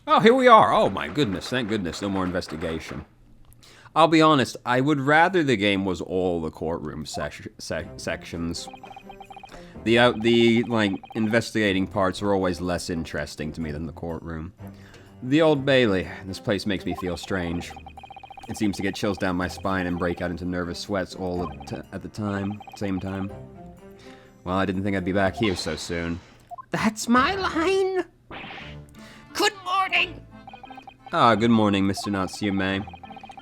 Oh, here we are. Oh my goodness, thank goodness, no more investigation. I'll be honest, I would rather the game was all the courtroom sections. The investigating parts are always less interesting to me than the courtroom. The Old Bailey. This place makes me feel strange. It seems to get chills down my spine and break out into nervous sweats all at the same time. Well, I didn't think I'd be back here so soon. That's my line. Good morning. Ah, good morning, Mr. Natsume.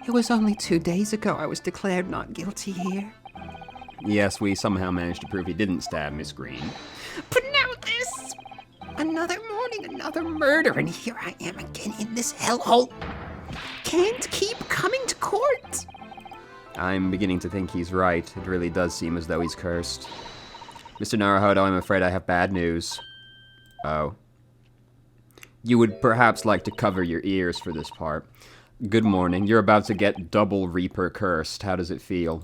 It was only 2 days ago I was declared not guilty here. Yes, we somehow managed to prove he didn't stab Miss Green. But now this! Another morning, another murder, and here I am again in this hellhole. Can't keep coming to court. I'm beginning to think he's right. It really does seem as though he's cursed. Mr. Naruhodo, I'm afraid I have bad news. Oh. You would perhaps like to cover your ears for this part. Good morning. You're about to get double Reaper cursed. How does it feel?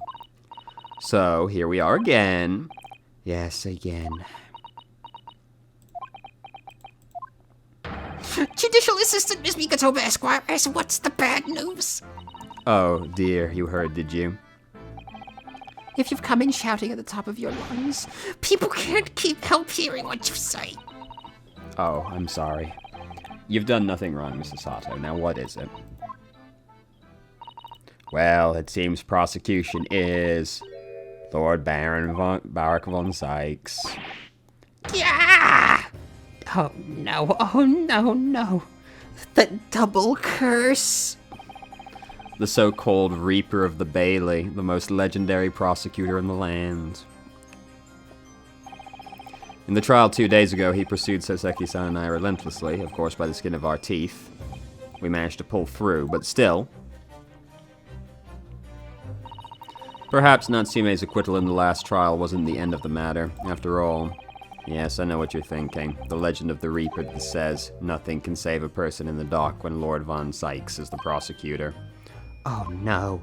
So, here we are again. Yes, again. Judicial Assistant Miss Mikatoba Esquire, what's the bad news? Oh, dear. You heard, did you? If you've come in shouting at the top of your lungs, people can't help hearing what you say. Oh, I'm sorry. You've done nothing wrong, Mrs. Sato. Now what is it? Well, it seems prosecution is Lord Barak von Sykes. Yeah! Oh no. The double curse. The so-called Reaper of the Bailey, the most legendary prosecutor in the land. In the trial 2 days ago, he pursued Soseki-san and I relentlessly, of course by the skin of our teeth. We managed to pull through, but still. Perhaps Natsume's acquittal in the last trial wasn't the end of the matter. After all, yes, I know what you're thinking. The legend of the Reaper that says, nothing can save a person in the dock when Lord von Sykes is the prosecutor. Oh no.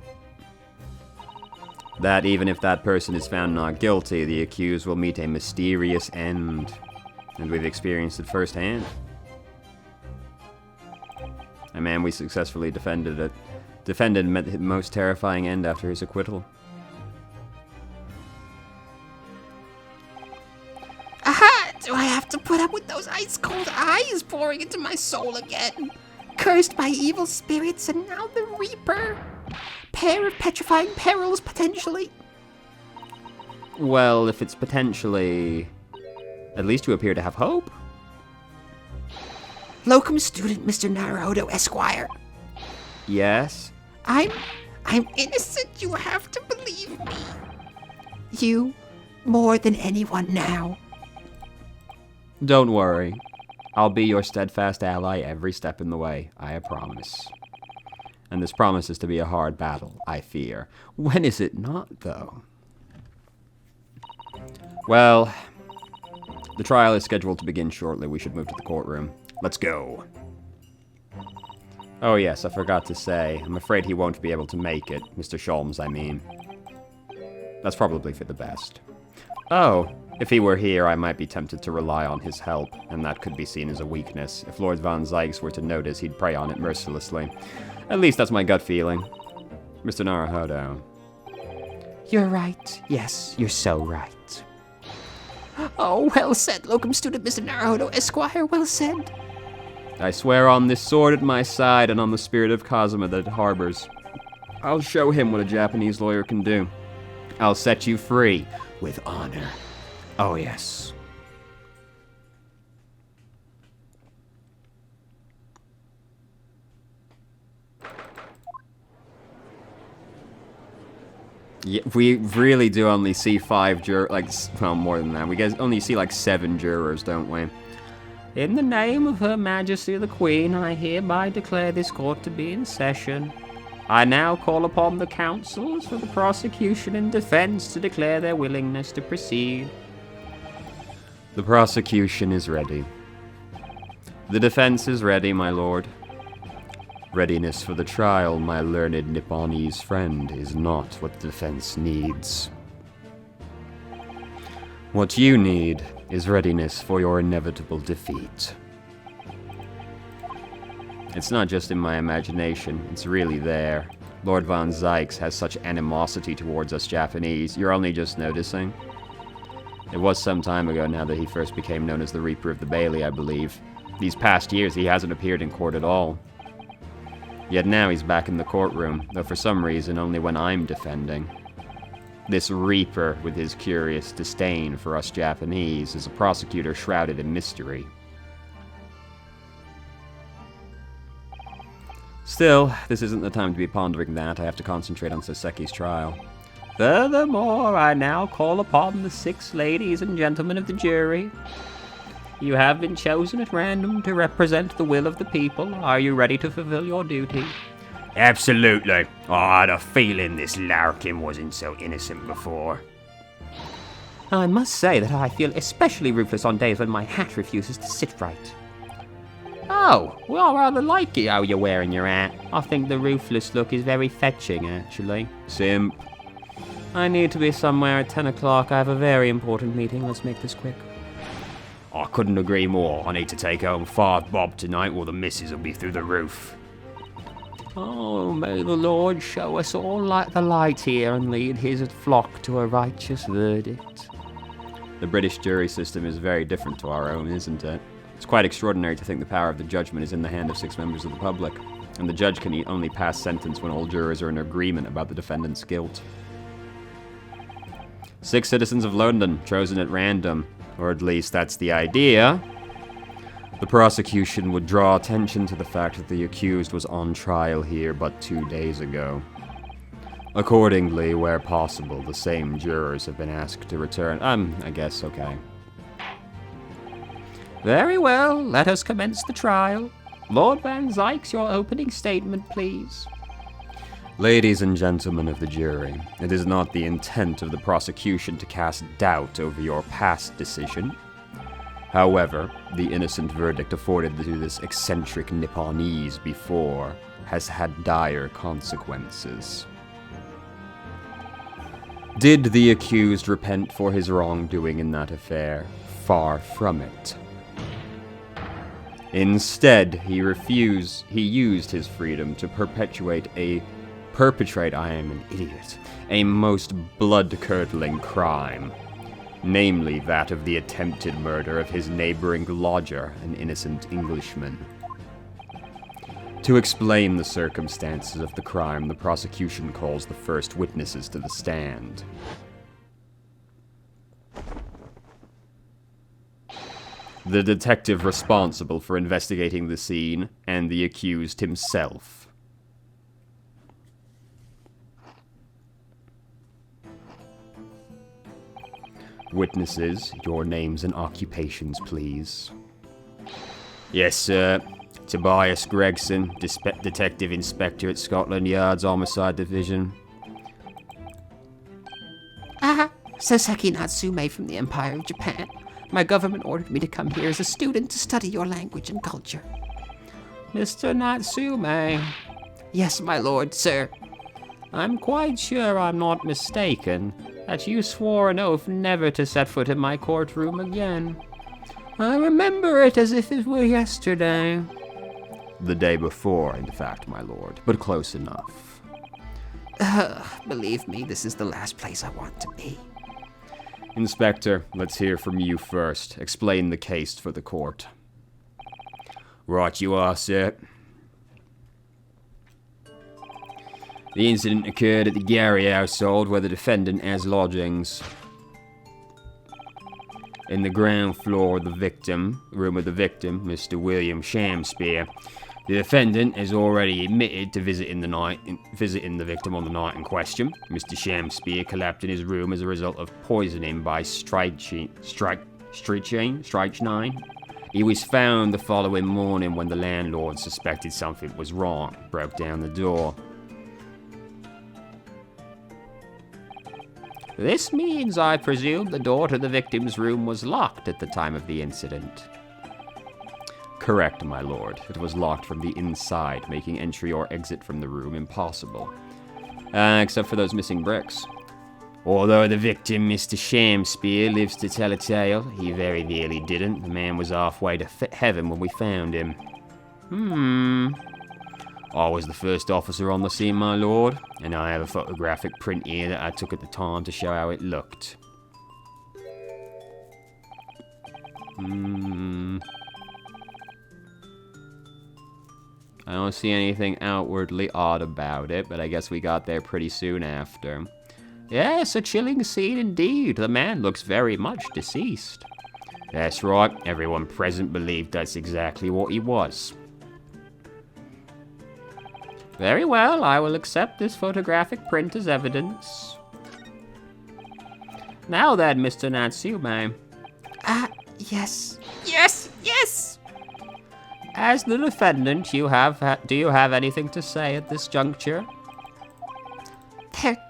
That even if that person is found not guilty, the accused will meet a mysterious end. And we've experienced it firsthand. A man we successfully defended met the most terrifying end after his acquittal. Aha! Do I have to put up with those ice-cold eyes pouring into my soul again? Cursed by evil spirits and now the Reaper. Pair of petrifying perils, potentially. Well, if it's potentially... At least you appear to have hope. Locum student Mr. Naruhodo Esquire. Yes? I'm innocent, you have to believe me. You, more than anyone now. Don't worry. I'll be your steadfast ally every step in the way, I promise. And this promises to be a hard battle, I fear. When is it not, though? Well, the trial is scheduled to begin shortly. We should move to the courtroom. Let's go. Oh yes, I forgot to say, I'm afraid he won't be able to make it. Mr. Sholmes, I mean. That's probably for the best. Oh, if he were here, I might be tempted to rely on his help, and that could be seen as a weakness. If Lord von Sykes were to notice, he'd prey on it mercilessly. At least that's my gut feeling. Mr. Naruhodo. You're right. Yes, you're so right. Oh, well said, locum student Mr. Naruhodo Esquire, well said. I swear on this sword at my side and on the spirit of Kazuma that it harbors. I'll show him what a Japanese lawyer can do. I'll set you free with honor. Oh, yes. Yeah, we really do only see 5 jurors, well, more than that. We guys only see 7 jurors, don't we? In the name of Her Majesty the Queen, I hereby declare this court to be in session. I now call upon the counsels for the prosecution and defense to declare their willingness to proceed. The prosecution is ready. The defense is ready, my lord. Readiness for the trial, my learned Nipponese friend, is not what the defense needs. What you need is readiness for your inevitable defeat. It's not just in my imagination, it's really there. Lord Von Zykes has such animosity towards us Japanese, you're only just noticing. It was some time ago now that he first became known as the Reaper of the Bailey, I believe. These past years, he hasn't appeared in court at all. Yet now he's back in the courtroom, though for some reason only when I'm defending. This Reaper, with his curious disdain for us Japanese, is a prosecutor shrouded in mystery. Still, this isn't the time to be pondering that. I have to concentrate on Soseki's trial. Furthermore, I now call upon the 6 ladies and gentlemen of the jury. You have been chosen at random to represent the will of the people. Are you ready to fulfill your duty? Absolutely. I had a feeling this Larkin wasn't so innocent before. I must say that I feel especially ruthless on days when my hat refuses to sit right. Oh, well, I rather like it how you're wearing your hat. I think the ruthless look is very fetching, actually. Simp. I need to be somewhere at 10 o'clock. I have a very important meeting. Let's make this quick. I couldn't agree more. I need to take home 5 bob tonight or the missus will be through the roof. Oh, may the Lord show us all the light here and lead his flock to a righteous verdict. The British jury system is very different to our own, isn't it? It's quite extraordinary to think the power of the judgment is in the hand of 6 members of the public, and the judge can only pass sentence when all jurors are in agreement about the defendant's guilt. 6 citizens of London, chosen at random, or at least that's the idea. The prosecution would draw attention to the fact that the accused was on trial here but 2 days ago. Accordingly, where possible, the same jurors have been asked to return. I guess, okay. Very well, let us commence the trial. Lord Van Zykes, your opening statement, please. Ladies and gentlemen of the jury, it is not the intent of the prosecution to cast doubt over your past decision. However, the innocent verdict afforded to this eccentric Nipponese before has had dire consequences. Did the accused repent for his wrongdoing in that affair? Far from it. Instead, he used his freedom to perpetrate a most blood-curdling crime, namely that of the attempted murder of his neighboring lodger, an innocent Englishman. To explain the circumstances of the crime, the prosecution calls the first witnesses to the stand. The detective responsible for investigating the scene, and the accused himself. Witnesses, your names and occupations, please. Yes, sir. Tobias Gregson, Detective Inspector at Scotland Yard's Homicide Division. Soseki Natsume from the Empire of Japan. My government ordered me to come here as a student to study your language and culture. Mr. Natsume? Yes, my lord, sir. I'm quite sure I'm not mistaken that you swore an oath never to set foot in my courtroom again. I remember it as if it were yesterday. The day before, in fact, my lord, but close enough. Believe me, this is the last place I want to be. Inspector, let's hear from you first. Explain the case for the court. Right you are, sir. The incident occurred at the Gary household where the defendant has lodgings. In the ground floor of the room of the victim, Mr. William Shamspeare, the defendant has already admitted to visiting the victim on the night in question. Mr. Shamspeare collapsed in his room as a result of poisoning by strychnine. He was found the following morning when the landlord suspected something was wrong, broke down the door. This means, I presume, the door to the victim's room was locked at the time of the incident. Correct, my lord. It was locked from the inside, making entry or exit from the room impossible. Except for those missing bricks. Although the victim, Mr. Shamspeare, lives to tell a tale, he very nearly didn't. The man was halfway to heaven when we found him. I was the first officer on the scene, my lord, and I have a photographic print here that I took at the time to show how it looked. I don't see anything outwardly odd about it, but I guess we got there pretty soon after. Yes, a chilling scene indeed. The man looks very much deceased. That's right, everyone present believed that's exactly what he was. Very well, I will accept this photographic print as evidence. Now then, Mr. Natsume. Yes. Yes, yes! As the defendant, do you have anything to say at this juncture?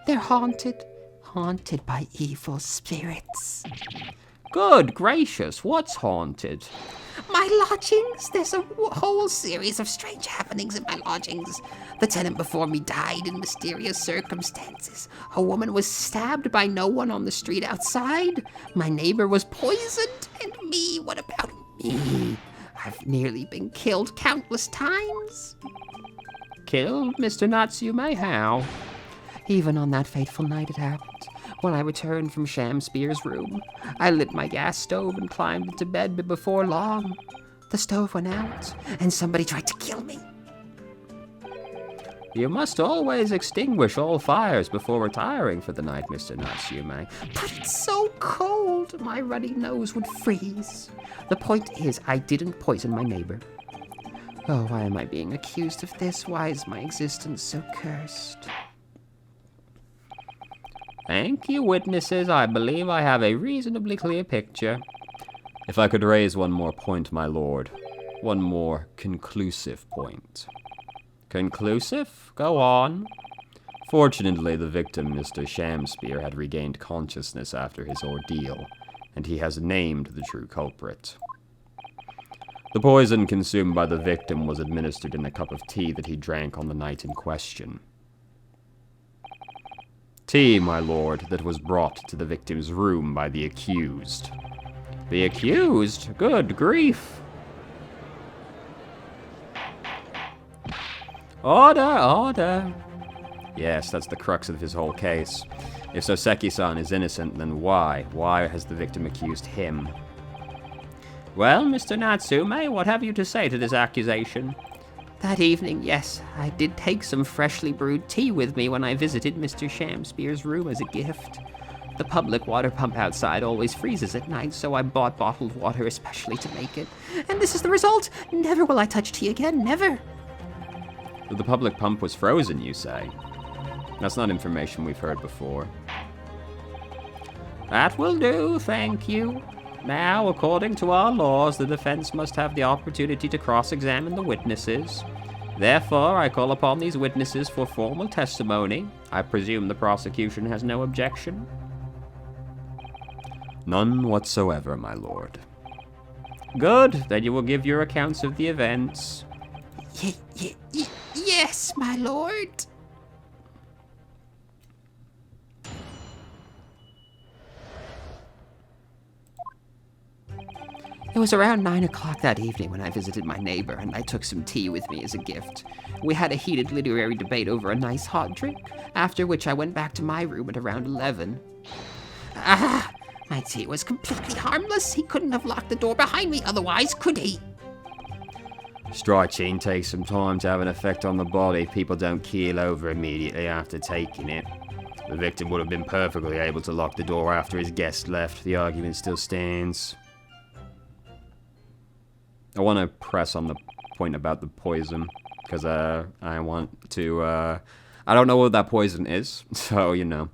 They're haunted. Haunted by evil spirits. Good gracious, what's haunted? My lodgings. There's a whole series of strange happenings in my lodgings. The tenant before me died in mysterious circumstances. A woman was stabbed by no one on the street outside. My neighbor was poisoned. And me, what about me? I've nearly been killed countless times. Killed, Mr. Natsume? How? Even on that fateful night it happened. When I returned from Shamspeare's room, I lit my gas stove and climbed into bed, but before long, the stove went out, and somebody tried to kill me. You must always extinguish all fires before retiring for the night, Mr. Natsume. But it's so cold, my runny nose would freeze. The point is, I didn't poison my neighbor. Oh, why am I being accused of this? Why is my existence so cursed? Thank you, witnesses. I believe I have a reasonably clear picture. If I could raise one more point, my lord. One more conclusive point. Conclusive? Go on. Fortunately, the victim, Mr. Shamspeare, had regained consciousness after his ordeal, and he has named the true culprit. The poison consumed by the victim was administered in a cup of tea that he drank on the night in question. Tea, my lord, that was brought to the victim's room by the accused. The accused? Good grief! Order, order! Yes, that's the crux of his whole case. If Soseki-san is innocent, then why? Why has the victim accused him? Well, Mr. Natsume, what have you to say to this accusation? That evening, yes, I did take some freshly brewed tea with me when I visited Mr. Shamspeare's room as a gift. The public water pump outside always freezes at night, so I bought bottled water especially to make it. And this is the result. Never will I touch tea again, never. The public pump was frozen, you say? That's not information we've heard before. That will do, thank you. Now, according to our laws, the defense must have the opportunity to cross-examine the witnesses. Therefore, I call upon these witnesses for formal testimony. I presume the prosecution has no objection? None whatsoever, my lord. Good, then you will give your accounts of the events. Yes, my lord. It was around 9 o'clock that evening when I visited my neighbor, and I took some tea with me as a gift. We had a heated literary debate over a nice hot drink, after which I went back to my room at around 11. My tea was completely harmless. He couldn't have locked the door behind me otherwise, could he? Strychnine takes some time to have an effect on the body. People don't keel over immediately after taking it. The victim would have been perfectly able to lock the door after his guest left. The argument still stands. I want to press on the point about the poison, because I want to, I don't know what that poison is, so, you know.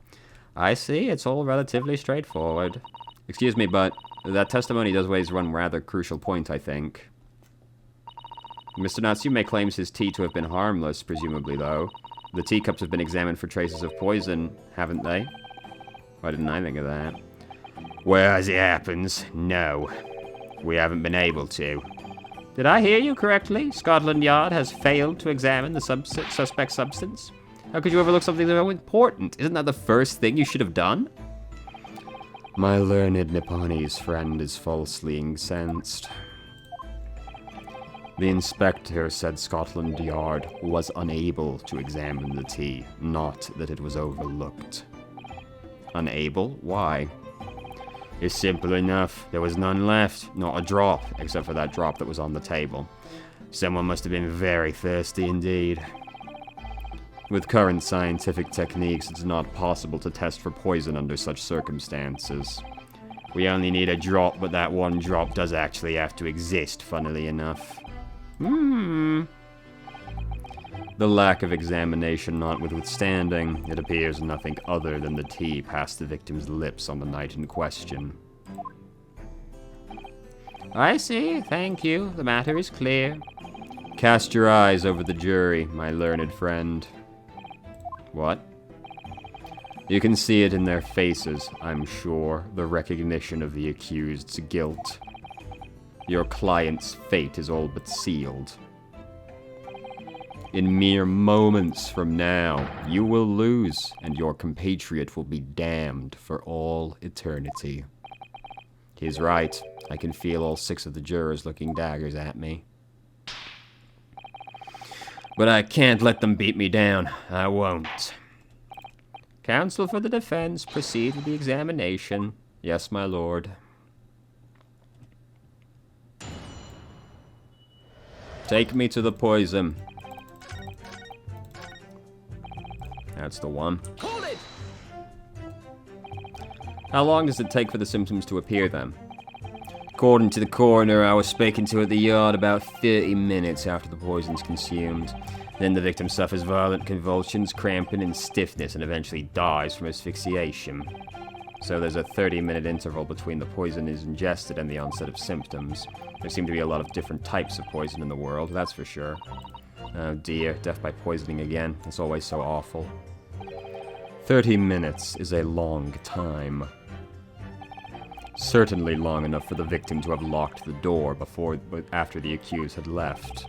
I see, it's all relatively straightforward. Excuse me, but that testimony does raise one rather crucial point, I think. Mr. Natsume claims his tea to have been harmless, presumably, though. The teacups have been examined for traces of poison, haven't they? Why didn't I think of that? Well, as it happens, no. We haven't been able to. Did I hear you correctly? Scotland Yard has failed to examine the suspect substance? How could you overlook something so important? Isn't that the first thing you should have done? My learned Nipponese friend is falsely incensed. The inspector said Scotland Yard was unable to examine the tea, not that it was overlooked. Unable? Why? It's simple enough. There was none left, not a drop, except for that drop that was on the table. Someone must have been very thirsty indeed. With current scientific techniques, it's not possible to test for poison under such circumstances. We only need a drop, but that one drop does actually have to exist, funnily enough. The lack of examination notwithstanding, it appears nothing other than the tea passed the victim's lips on the night in question. I see, thank you. The matter is clear. Cast your eyes over the jury, my learned friend. What? You can see it in their faces, I'm sure, the recognition of the accused's guilt. Your client's fate is all but sealed. In mere moments from now, you will lose, and your compatriot will be damned for all eternity. He's right. I can feel all 6 of the jurors looking daggers at me. But I can't let them beat me down. I won't. Counsel for the defense, proceed with the examination. Yes, my lord. Take me to the poison. That's the one. Hold it! How long does it take for the symptoms to appear then? According to the coroner I was speaking to at the yard, about 30 minutes after the poison's consumed. Then the victim suffers violent convulsions, cramping, and stiffness, and eventually dies from asphyxiation. So there's a 30-minute interval between the poison is ingested and the onset of symptoms. There seem to be a lot of different types of poison in the world, that's for sure. Oh dear, death by poisoning again. It's always so awful. 30 minutes is a long time. Certainly long enough for the victim to have locked the door after the accused had left.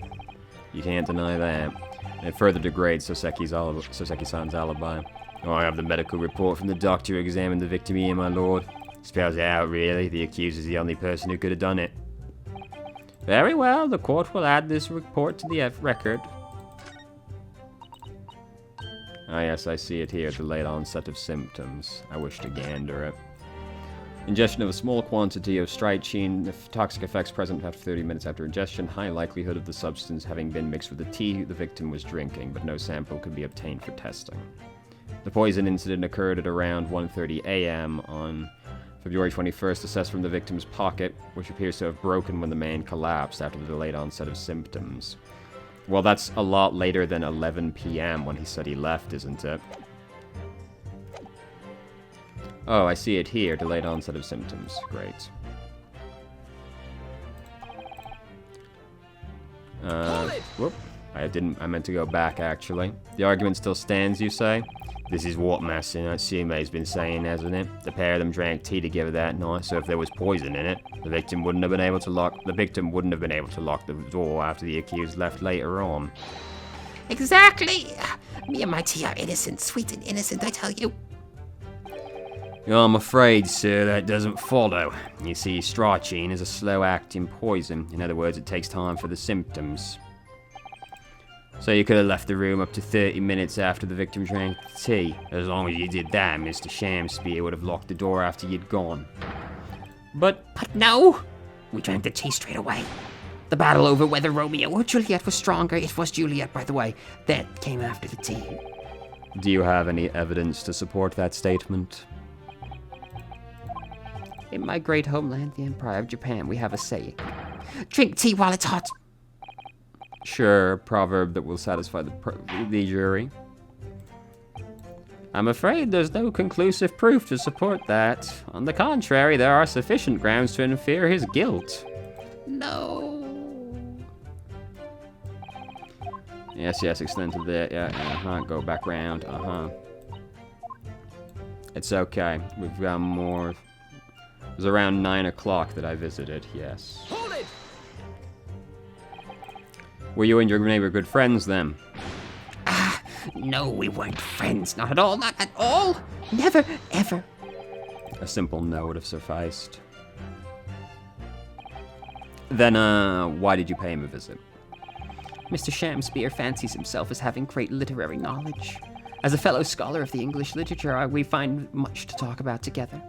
You can't deny that. And it further degrades Soseki-san's alibi. Oh, I have the medical report from the doctor who examined the victim here, my lord. Spells it out, really. The accused is the only person who could have done it. Very well, the court will add this report to the record. Ah yes, I see it here, the late onset of symptoms. I wish to gander it. Ingestion of a small quantity of strychnine, toxic effects present after 30 minutes after ingestion, high likelihood of the substance having been mixed with the tea the victim was drinking, but no sample could be obtained for testing. The poison incident occurred at around 1:30 a.m. on February 21st, assessed from the victim's pocket, which appears to have broken when the man collapsed after the late onset of symptoms. Well, that's a lot later than 11 p.m. when he said he left, isn't it? Oh, I see it here. Delayed onset of symptoms. Great. Whoop. I meant to go back, actually. The argument still stands, you say? This is what Master Natsume's been saying, hasn't it? The pair of them drank tea together that night, so if there was poison in it, the victim wouldn't have been able to lock the door after the accused left later on. Exactly! Me and my tea are innocent, sweet and innocent, I tell you. I'm afraid, sir, that doesn't follow. You see, strychnine is a slow-acting poison. In other words, it takes time for the symptoms. So you could have left the room up to 30 minutes after the victim drank the tea. As long as you did that, Mr. Shamspeare would have locked the door after you'd gone. But no! We drank the tea straight away. The battle over whether Romeo or Juliet was stronger, it was Juliet, by the way, that came after the tea. Do you have any evidence to support that statement? In my great homeland, the Empire of Japan, we have a saying. Drink tea while it's hot. Sure, a proverb that will satisfy the jury. I'm afraid there's no conclusive proof to support that. On the contrary, there are sufficient grounds to infer his guilt. No. Yes, extend to the, go back round, It's okay, we've got more. It was around 9 o'clock that I visited, yes. Hold it! Were you and your neighbor good friends then? No, we weren't friends, not at all, not at all. Never, ever. A simple no would have sufficed. Then, why did you pay him a visit? Mr. Shamspeare fancies himself as having great literary knowledge. As a fellow scholar of the English literature, we find much to talk about together.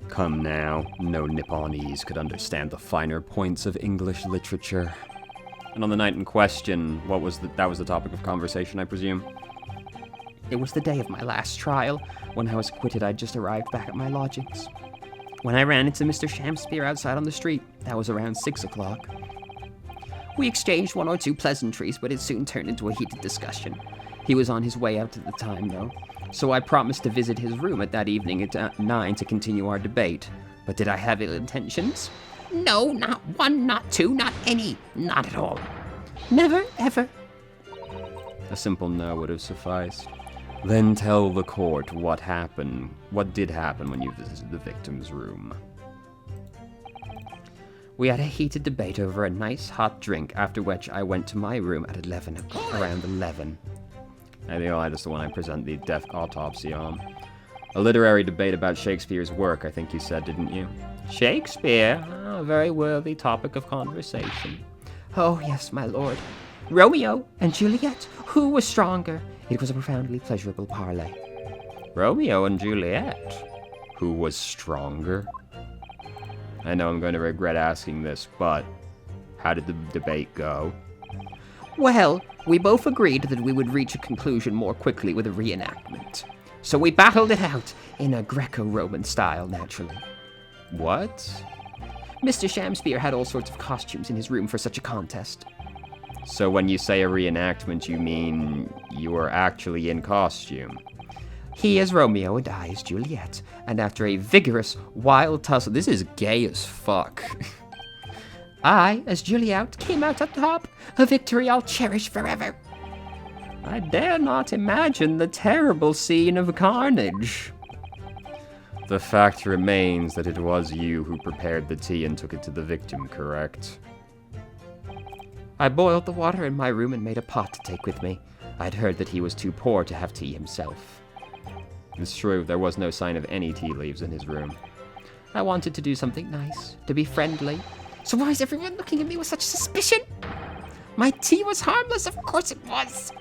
Come now, no Nipponese could understand the finer points of English literature. And on the night in question, that was the topic of conversation, I presume? It was the day of my last trial. When I was acquitted, I'd just arrived back at my lodgings. When I ran into Mr. Shamspeare outside on the street, that was around 6 o'clock. We exchanged one or two pleasantries, but it soon turned into a heated discussion. He was on his way out at the time, though, so I promised to visit his room at that evening at 9 to continue our debate. But did I have ill intentions? No, not one, not two, not any, not at all. Never, ever. A simple no would have sufficed. Then tell the court what happened. What did happen when you visited the victim's room? We had a heated debate over a nice hot drink, after which I went to my room at around 11. That's the one I present the death autopsy on. A literary debate about Shakespeare's work, I think you said, didn't you? Shakespeare? A very worthy topic of conversation. Oh, yes, my lord. Romeo and Juliet, who was stronger? It was a profoundly pleasurable parley. Romeo and Juliet? Who was stronger? I know I'm going to regret asking this, but how did the debate go? Well, we both agreed that we would reach a conclusion more quickly with a reenactment. So we battled it out in a Greco-Roman style, naturally. What? Mr. Shamspeare had all sorts of costumes in his room for such a contest. So when you say a reenactment, you mean you were actually in costume? He as Romeo and I as Juliet, and after a vigorous, wild tussle, this is gay as fuck. I, as Juliet, came out on top, a victory I'll cherish forever. I dare not imagine the terrible scene of carnage. The fact remains that it was you who prepared the tea and took it to the victim, correct? I boiled the water in my room and made a pot to take with me. I'd heard that he was too poor to have tea himself. It's true, there was no sign of any tea leaves in his room. I wanted to do something nice, to be friendly. So why is everyone looking at me with such suspicion? My tea was harmless, of course it was.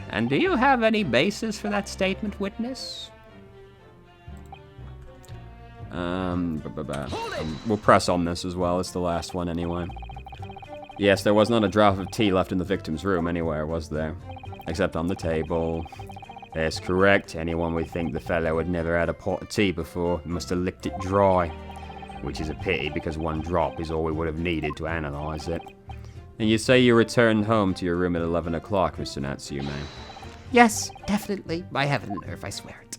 And do you have any basis for that statement, witness? We'll press on this as well. It's the last one anyway. Yes, there was not a drop of tea left in the victim's room anywhere, was there? Except on the table. That's correct. Anyone would think the fellow had never had a pot of tea before. He must have licked it dry. Which is a pity, because one drop is all we would have needed to analyze it. And you say you returned home to your room at 11 o'clock, Mr. Natsume? Yes, definitely. By heaven and earth, I swear it.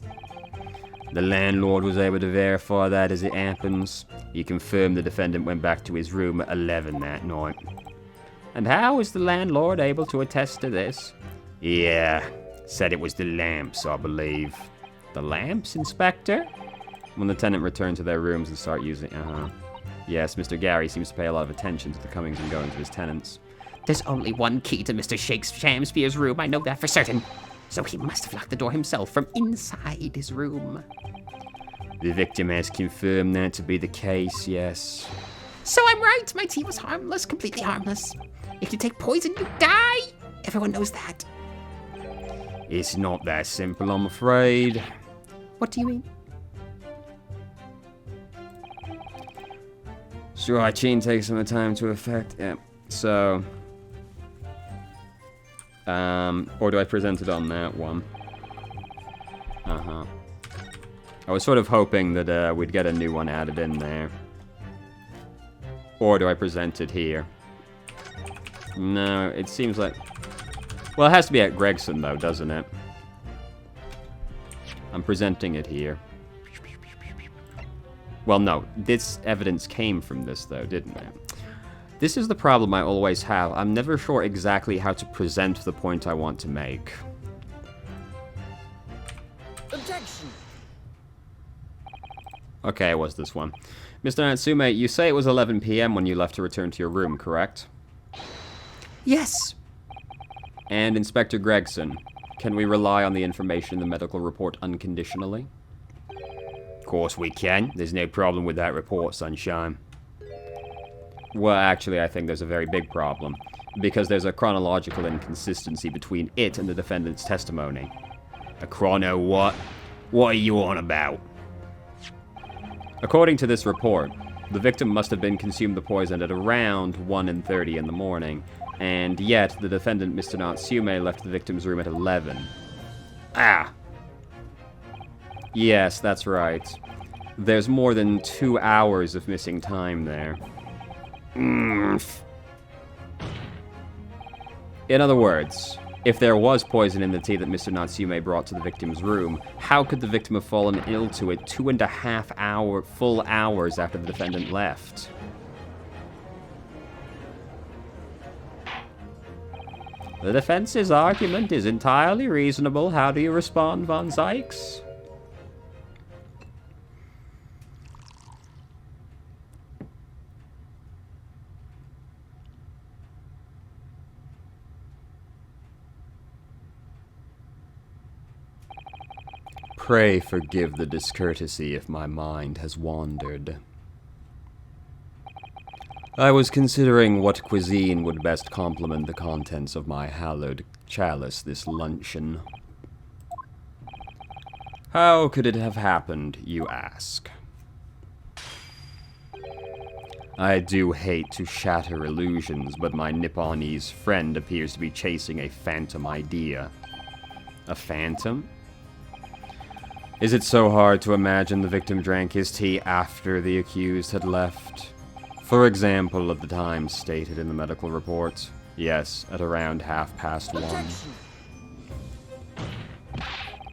The landlord was able to verify that as it happens. He confirmed the defendant went back to his room at 11 that night. And how was the landlord able to attest to this? Yeah, said it was the lamps, I believe. The lamps, Inspector? When the tenant returned to their rooms and started using... Yes, Mr. Gary seems to pay a lot of attention to the comings and goings of his tenants. There's only one key to Mr. Shamspeare's room, I know that for certain. So he must have locked the door himself from inside his room. The victim has confirmed that to be the case, yes. So I'm right, my tea was harmless, completely harmless. If you take poison, you die. Everyone knows that. It's not that simple, I'm afraid. What do you mean? Sure, chain takes some time to effect. Yeah. So, or do I present it on that one? I was sort of hoping that we'd get a new one added in there. Or do I present it here? No, it seems like... Well, it has to be at Gregson, though, doesn't it? I'm presenting it here. Well, no, this evidence came from this, though, didn't it? This is the problem I always have. I'm never sure exactly how to present the point I want to make. Objection! Okay, it was this one. Mr. Natsume, you say it was 11 p.m. when you left to return to your room, correct? Yes. And Inspector Gregson, can we rely on the information in the medical report unconditionally? Of course we can. There's no problem with that report, Sunshine. Well, actually, I think there's a very big problem, because there's a chronological inconsistency between it and the defendant's testimony. A chrono what? What are you on about? According to this report, the victim must have been consumed the poison at around 1:30 in the morning, and yet the defendant, Mr. Natsume, left the victim's room at 11. Ah! Yes, that's right. There's more than 2 hours of missing time there. In other words, if there was poison in the tea that Mr. Natsume brought to the victim's room, how could the victim have fallen ill to it 2.5 full hours after the defendant left? The defense's argument is entirely reasonable. How do you respond, Von Zykes? Pray forgive the discourtesy if my mind has wandered. I was considering what cuisine would best complement the contents of my hallowed chalice this luncheon. How could it have happened, you ask? I do hate to shatter illusions, but my Nipponese friend appears to be chasing a phantom idea. A phantom? Is it so hard to imagine the victim drank his tea after the accused had left? For example, at the time stated in the medical report. Yes, at around 1:30.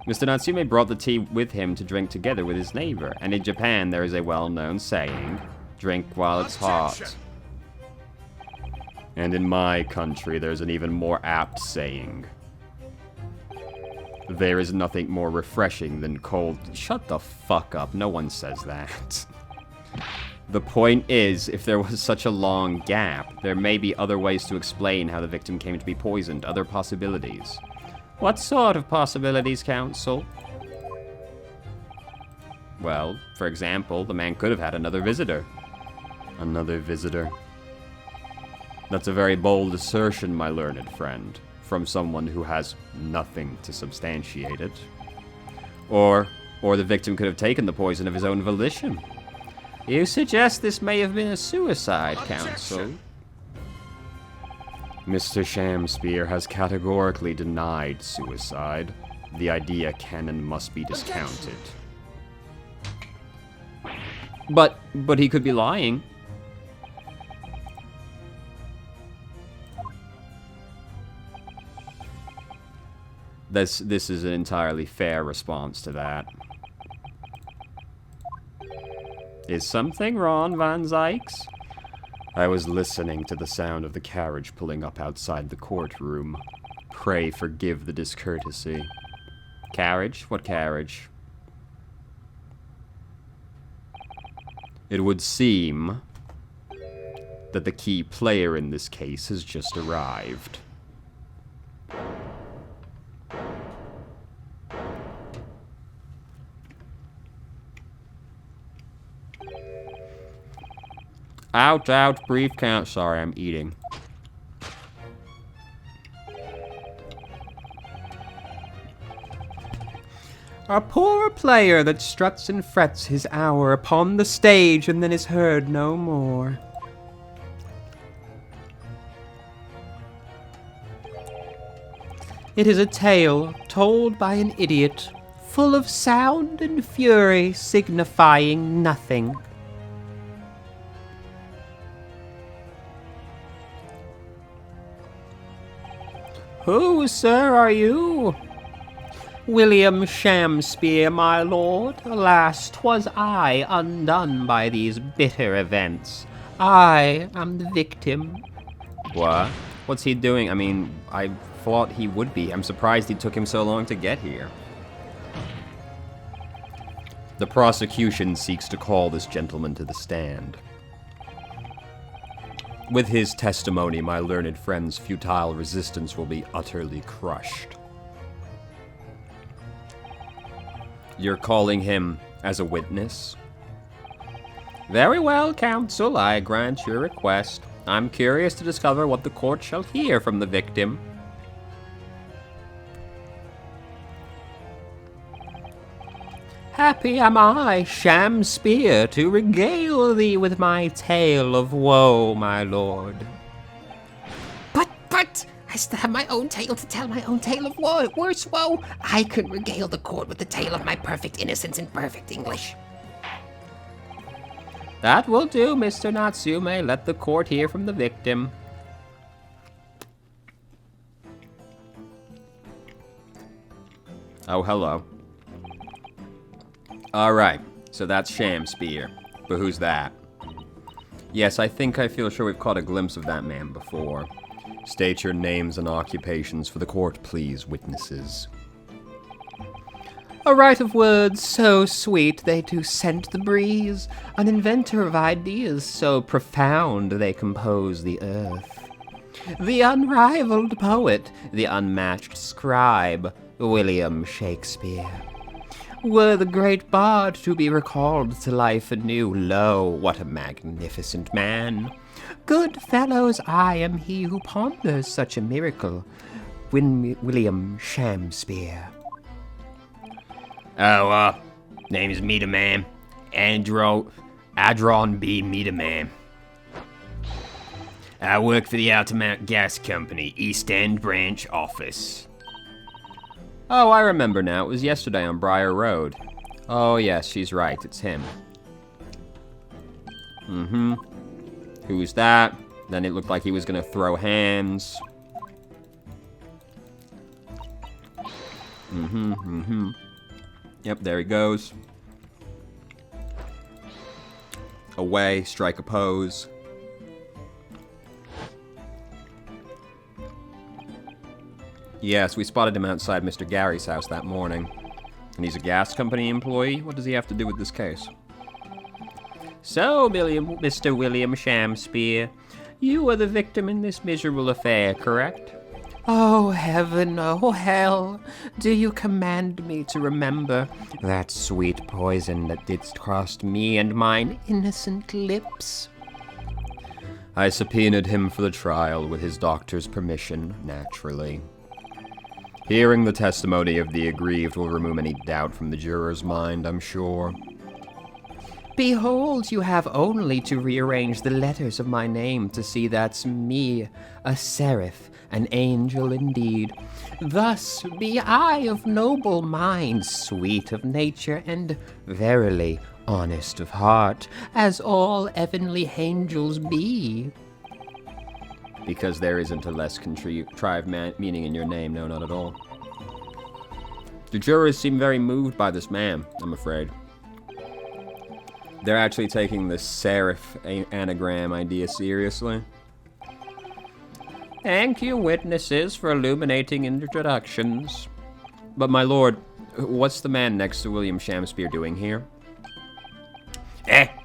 Mr. Natsume brought the tea with him to drink together with his neighbor, and in Japan there is a well-known saying, drink while it's hot. And in my country there's an even more apt saying, there is nothing more refreshing than cold... Shut the fuck up, no one says that. The point is, if there was such a long gap, there may be other ways to explain how the victim came to be poisoned, other possibilities. What sort of possibilities, counsel? Well, for example, the man could have had another visitor. Another visitor. That's a very bold assertion, my learned friend, from someone who has nothing to substantiate it. Or the victim could have taken the poison of his own volition. You suggest this may have been a suicide, counsel? Mr. Shamspear has categorically denied suicide. The idea can and must be discounted. But he could be lying. This is an entirely fair response to that. Is something wrong, Van Zykes? I was listening to the sound of the carriage pulling up outside the courtroom. Pray forgive the discourtesy. Carriage? What carriage? It would seem that the key player in this case has just arrived. Out, brief count. Sorry, I'm eating. A poor player that struts and frets his hour upon the stage and then is heard no more. It is a tale told by an idiot, full of sound and fury, signifying nothing. Who, sir, are you? William Shamspear, my lord. Alas, 'twas I, undone by these bitter events. I am the victim. What? What's he doing? I mean, I thought he would be. I'm surprised it took him so long to get here. The prosecution seeks to call this gentleman to the stand. With his testimony, my learned friend's futile resistance will be utterly crushed. You're calling him as a witness? Very well, counsel, I grant your request. I'm curious to discover what the court shall hear from the victim. Happy am I, Sham-Spear, to regale thee with my tale of woe, my lord. But, I still have my own tale to tell, my own tale of woe, worse woe. I could regale the court with the tale of my perfect innocence in perfect English. That will do, Mr. Natsume. Let the court hear from the victim. Oh, hello. Alright, so that's Sham-Spear. But who's that? Yes, I think I feel sure we've caught a glimpse of that man before. State your names and occupations for the court, please, witnesses. A right of words so sweet they do scent the breeze, an inventor of ideas so profound they compose the earth. The unrivaled poet, the unmatched scribe, William Shakespeare. Were the great bard to be recalled to life anew, lo, what a magnificent man! Good fellows, I am he who ponders such a miracle, William Sham-Spear. Oh, name is Meter Man. Adron B. Meter Man. I work for the Altamount Gas Company, East End Branch Office. Oh, I remember now. It was yesterday on Briar Road. Oh, yes, she's right. It's him. Mm-hmm. Who's that? Then it looked like he was gonna throw hands. Yep, there he goes. Away, strike a pose. Yes, we spotted him outside Mr. Gary's house that morning. And he's a gas company employee? What does he have to do with this case? So, Mr. William Sham-Spear, you were the victim in this miserable affair, correct? Oh, heaven, oh, hell, do you command me to remember that sweet poison that didst cross me and mine innocent lips? I subpoenaed him for the trial with his doctor's permission, naturally. Hearing the testimony of the aggrieved will remove any doubt from the juror's mind, I'm sure. Behold, you have only to rearrange the letters of my name to see that's me, a seraph, an angel indeed. Thus be I of noble mind, sweet of nature, and verily honest of heart, as all heavenly angels be. Because there isn't a less contrived meaning in your name, no, not at all. The jurors seem very moved by this man, I'm afraid. They're actually taking the serif anagram idea seriously. Thank you, witnesses, for illuminating introductions. But my lord, what's the man next to William Sham-Spear doing here?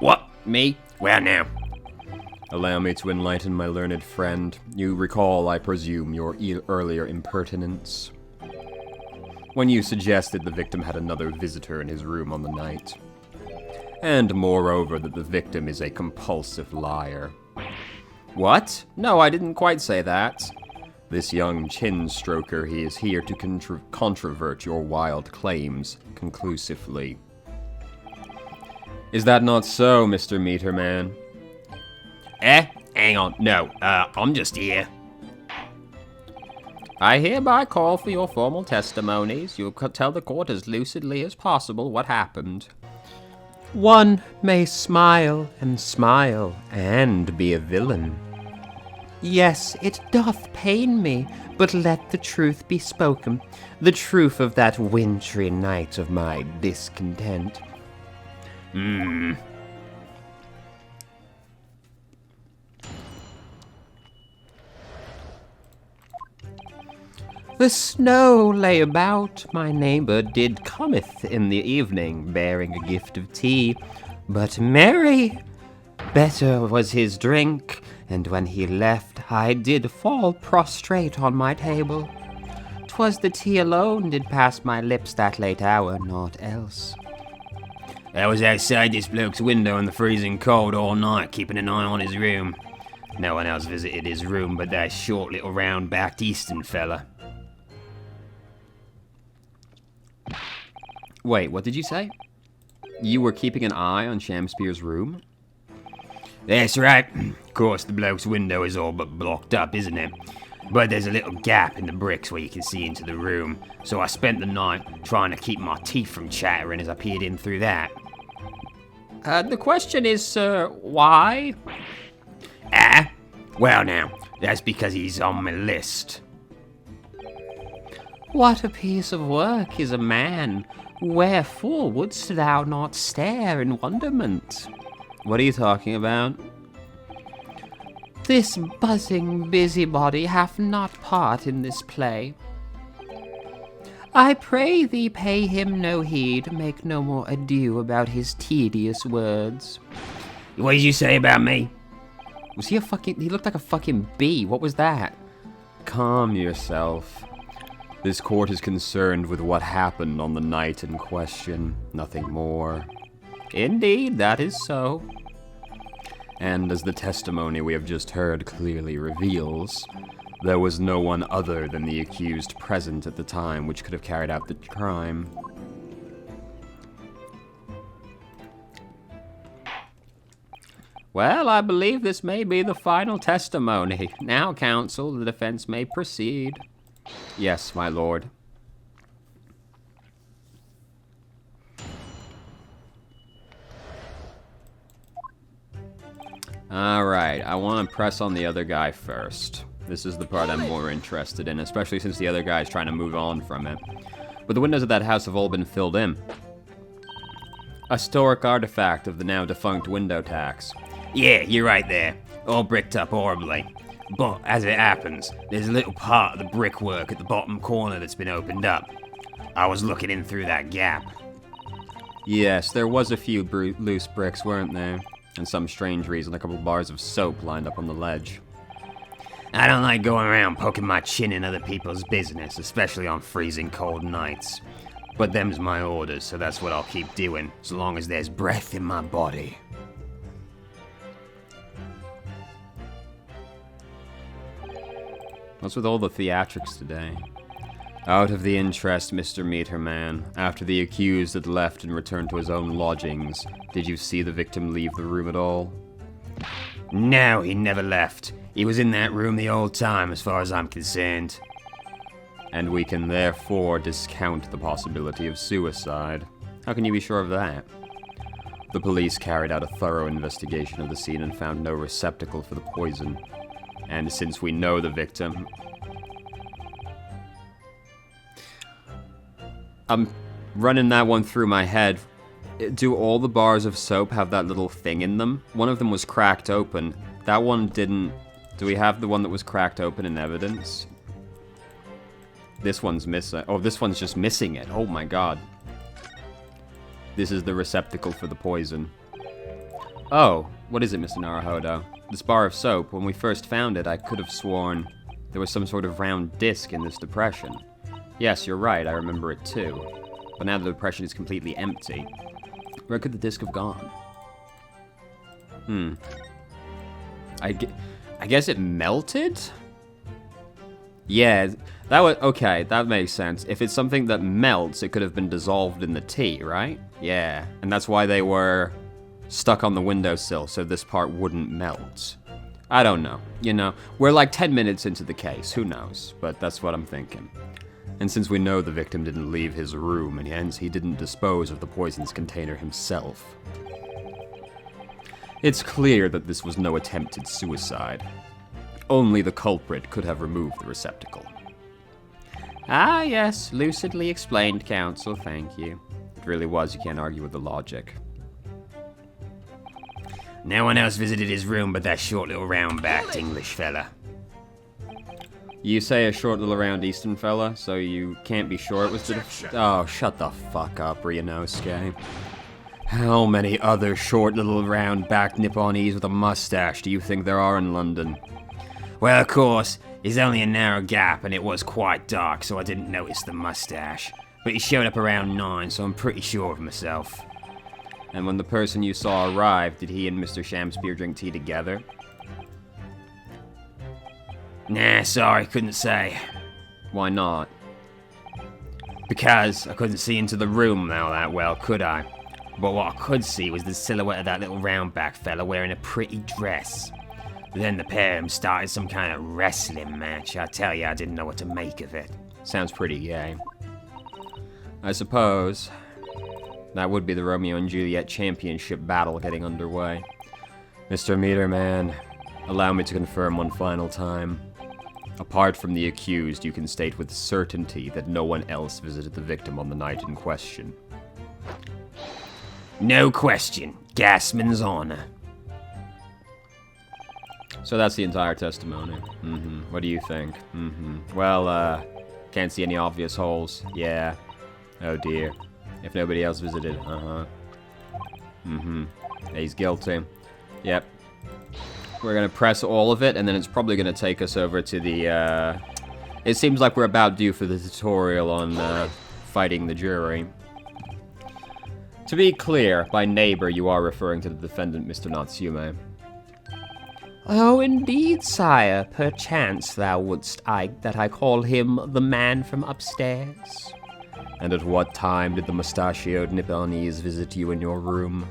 What? Me? Where now? Allow me to enlighten my learned friend. You recall, I presume, your earlier impertinence when you suggested the victim had another visitor in his room on the night. And moreover, that the victim is a compulsive liar. What? No, I didn't quite say that. This young chin-stroker, he is here to controvert your wild claims conclusively. Is that not so, Mr. Meterman? Hang on. No, I'm just here. I hereby call for your formal testimonies. You'll tell the court as lucidly as possible what happened. One may smile and be a villain. Yes, it doth pain me, but let the truth be spoken, the truth of that wintry night of my discontent. The snow lay about, my neighbour did cometh in the evening, bearing a gift of tea. But merry, better was his drink, and when he left, I did fall prostrate on my table. 'Twas the tea alone did pass my lips that late hour, naught else. I was outside this bloke's window in the freezing cold all night, keeping an eye on his room. No one else visited his room but that short little round-backed Eastern fella. Wait, what did you say? You were keeping an eye on Shamspeare's room? That's right. Of course, the bloke's window is all but blocked up, isn't it? But there's a little gap in the bricks where you can see into the room, so I spent the night trying to keep my teeth from chattering as I peered in through that. The question is, sir, why? Well now, that's because he's on my list. What a piece of work is a man. Wherefore wouldst thou not stare in wonderment? What are you talking about? This buzzing busybody hath not part in this play. I pray thee pay him no heed, make no more ado about his tedious words. What did you say about me? Was he he looked like a fucking bee, what was that? Calm yourself. This court is concerned with what happened on the night in question, nothing more. Indeed, that is so. And as the testimony we have just heard clearly reveals, there was no one other than the accused present at the time which could have carried out the crime. Well, I believe this may be the final testimony. Now, counsel, the defense may proceed. Yes, my lord. Alright, I want to press on the other guy first. This is the part I'm more interested in, especially since the other guy is trying to move on from it. But the windows of that house have all been filled in. A historic artifact of the now defunct window tax. Yeah, you're right there. All bricked up horribly. But, as it happens, there's a little part of the brickwork at the bottom corner that's been opened up. I was looking in through that gap. Yes, there was a few loose bricks, weren't there? And some strange reason, a couple bars of soap lined up on the ledge. I don't like going around poking my chin in other people's business, especially on freezing cold nights. But them's my orders, so that's what I'll keep doing, as long as there's breath in my body. What's with all the theatrics today? Out of the interest, Mr. Meterman, after the accused had left and returned to his own lodgings, did you see the victim leave the room at all? No, he never left. He was in that room the whole time, as far as I'm concerned. And we can therefore discount the possibility of suicide. How can you be sure of that? The police carried out a thorough investigation of the scene and found no receptacle for the poison. And since we know the victim... I'm running that one through my head. Do all the bars of soap have that little thing in them? One of them was cracked open. That one didn't... Do we have the one that was cracked open in evidence? This one's missing. Oh, this one's just missing it. Oh my god. This is the receptacle for the poison. Oh, what is it, Mr. Naruhodo? This bar of soap, when we first found it, I could have sworn there was some sort of round disc in this depression. Yes, you're right, I remember it too. But now the depression is completely empty. Where could the disc have gone? I guess it melted? Yeah, that was... Okay, that makes sense. If it's something that melts, it could have been dissolved in the tea, right? Yeah, and that's why they were stuck on the windowsill, so this part wouldn't melt. I don't know. You know, we're like 10 minutes into the case. Who knows? But that's what I'm thinking. And since we know the victim didn't leave his room, and hence he didn't dispose of the poison's container himself, it's clear that this was no attempted suicide. Only the culprit could have removed the receptacle. Ah, yes, lucidly explained, counsel, thank you. It really was, you can't argue with the logic. No one else visited his room but that short little round-backed English fella. You say a short little round Eastern fella, so you can't be sure it was the... Oh, shut the fuck up, Ryunosuke. How many other short little round-backed Nipponese with a mustache do you think there are in London? Well, of course, there's only a narrow gap and it was quite dark, so I didn't notice the mustache. But he showed up around 9, so I'm pretty sure of myself. And when the person you saw arrived, did he and Mr. Shamspear drink tea together? Nah, sorry, couldn't say. Why not? Because I couldn't see into the room now that well, could I? But what I could see was the silhouette of that little round-back fella wearing a pretty dress. Then the pair of them started some kind of wrestling match. I tell you, I didn't know what to make of it. Sounds pretty gay. I suppose that would be the Romeo and Juliet championship battle getting underway. Mr. Meterman, allow me to confirm one final time. Apart from the accused, you can state with certainty that no one else visited the victim on the night in question. No question. Gasman's honor. So that's the entire testimony. What do you think? Well, can't see any obvious holes. Yeah. Oh dear. If nobody else visited, He's guilty. Yep. We're gonna press all of it, and then it's probably gonna take us over to the, It seems like we're about due for the tutorial on, fighting the jury. To be clear, by neighbor, you are referring to the defendant, Mr. Natsume. Oh, indeed, sire. Perchance thou wouldst that I call him the man from upstairs. And at what time did the mustachioed Nipponese visit you in your room?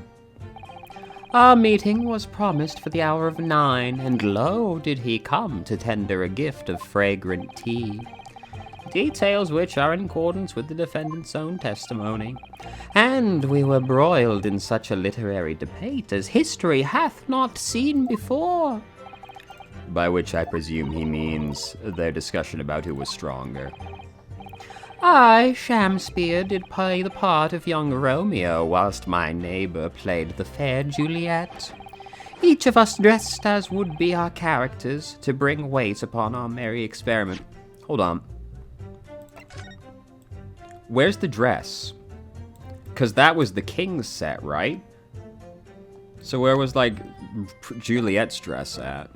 Our meeting was promised for the hour of 9, and lo, did he come to tender a gift of fragrant tea. Details which are in accordance with the defendant's own testimony. And we were broiled in such a literary debate as history hath not seen before. By which I presume he means their discussion about who was stronger. I, Shamspear, did play the part of young Romeo, whilst my neighbour played the fair Juliet. Each of us dressed as would be our characters to bring weight upon our merry experiment. Hold on. Where's the dress? Because that was the king's set, right? So where was, like, Juliet's dress at?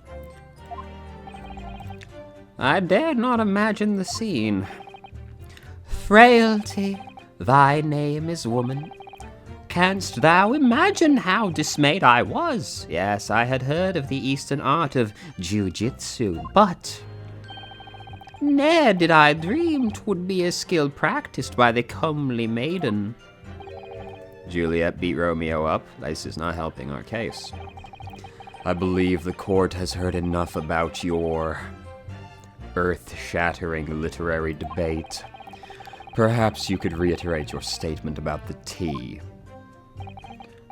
I dare not imagine the scene. Frailty, thy name is woman. Canst thou imagine how dismayed I was? Yes, I had heard of the Eastern art of jiu-jitsu, but ne'er did I dream 'twould be a skill practiced by the comely maiden. Juliet beat Romeo up. This is not helping our case. I believe the court has heard enough about your earth-shattering literary debate. Perhaps you could reiterate your statement about the tea.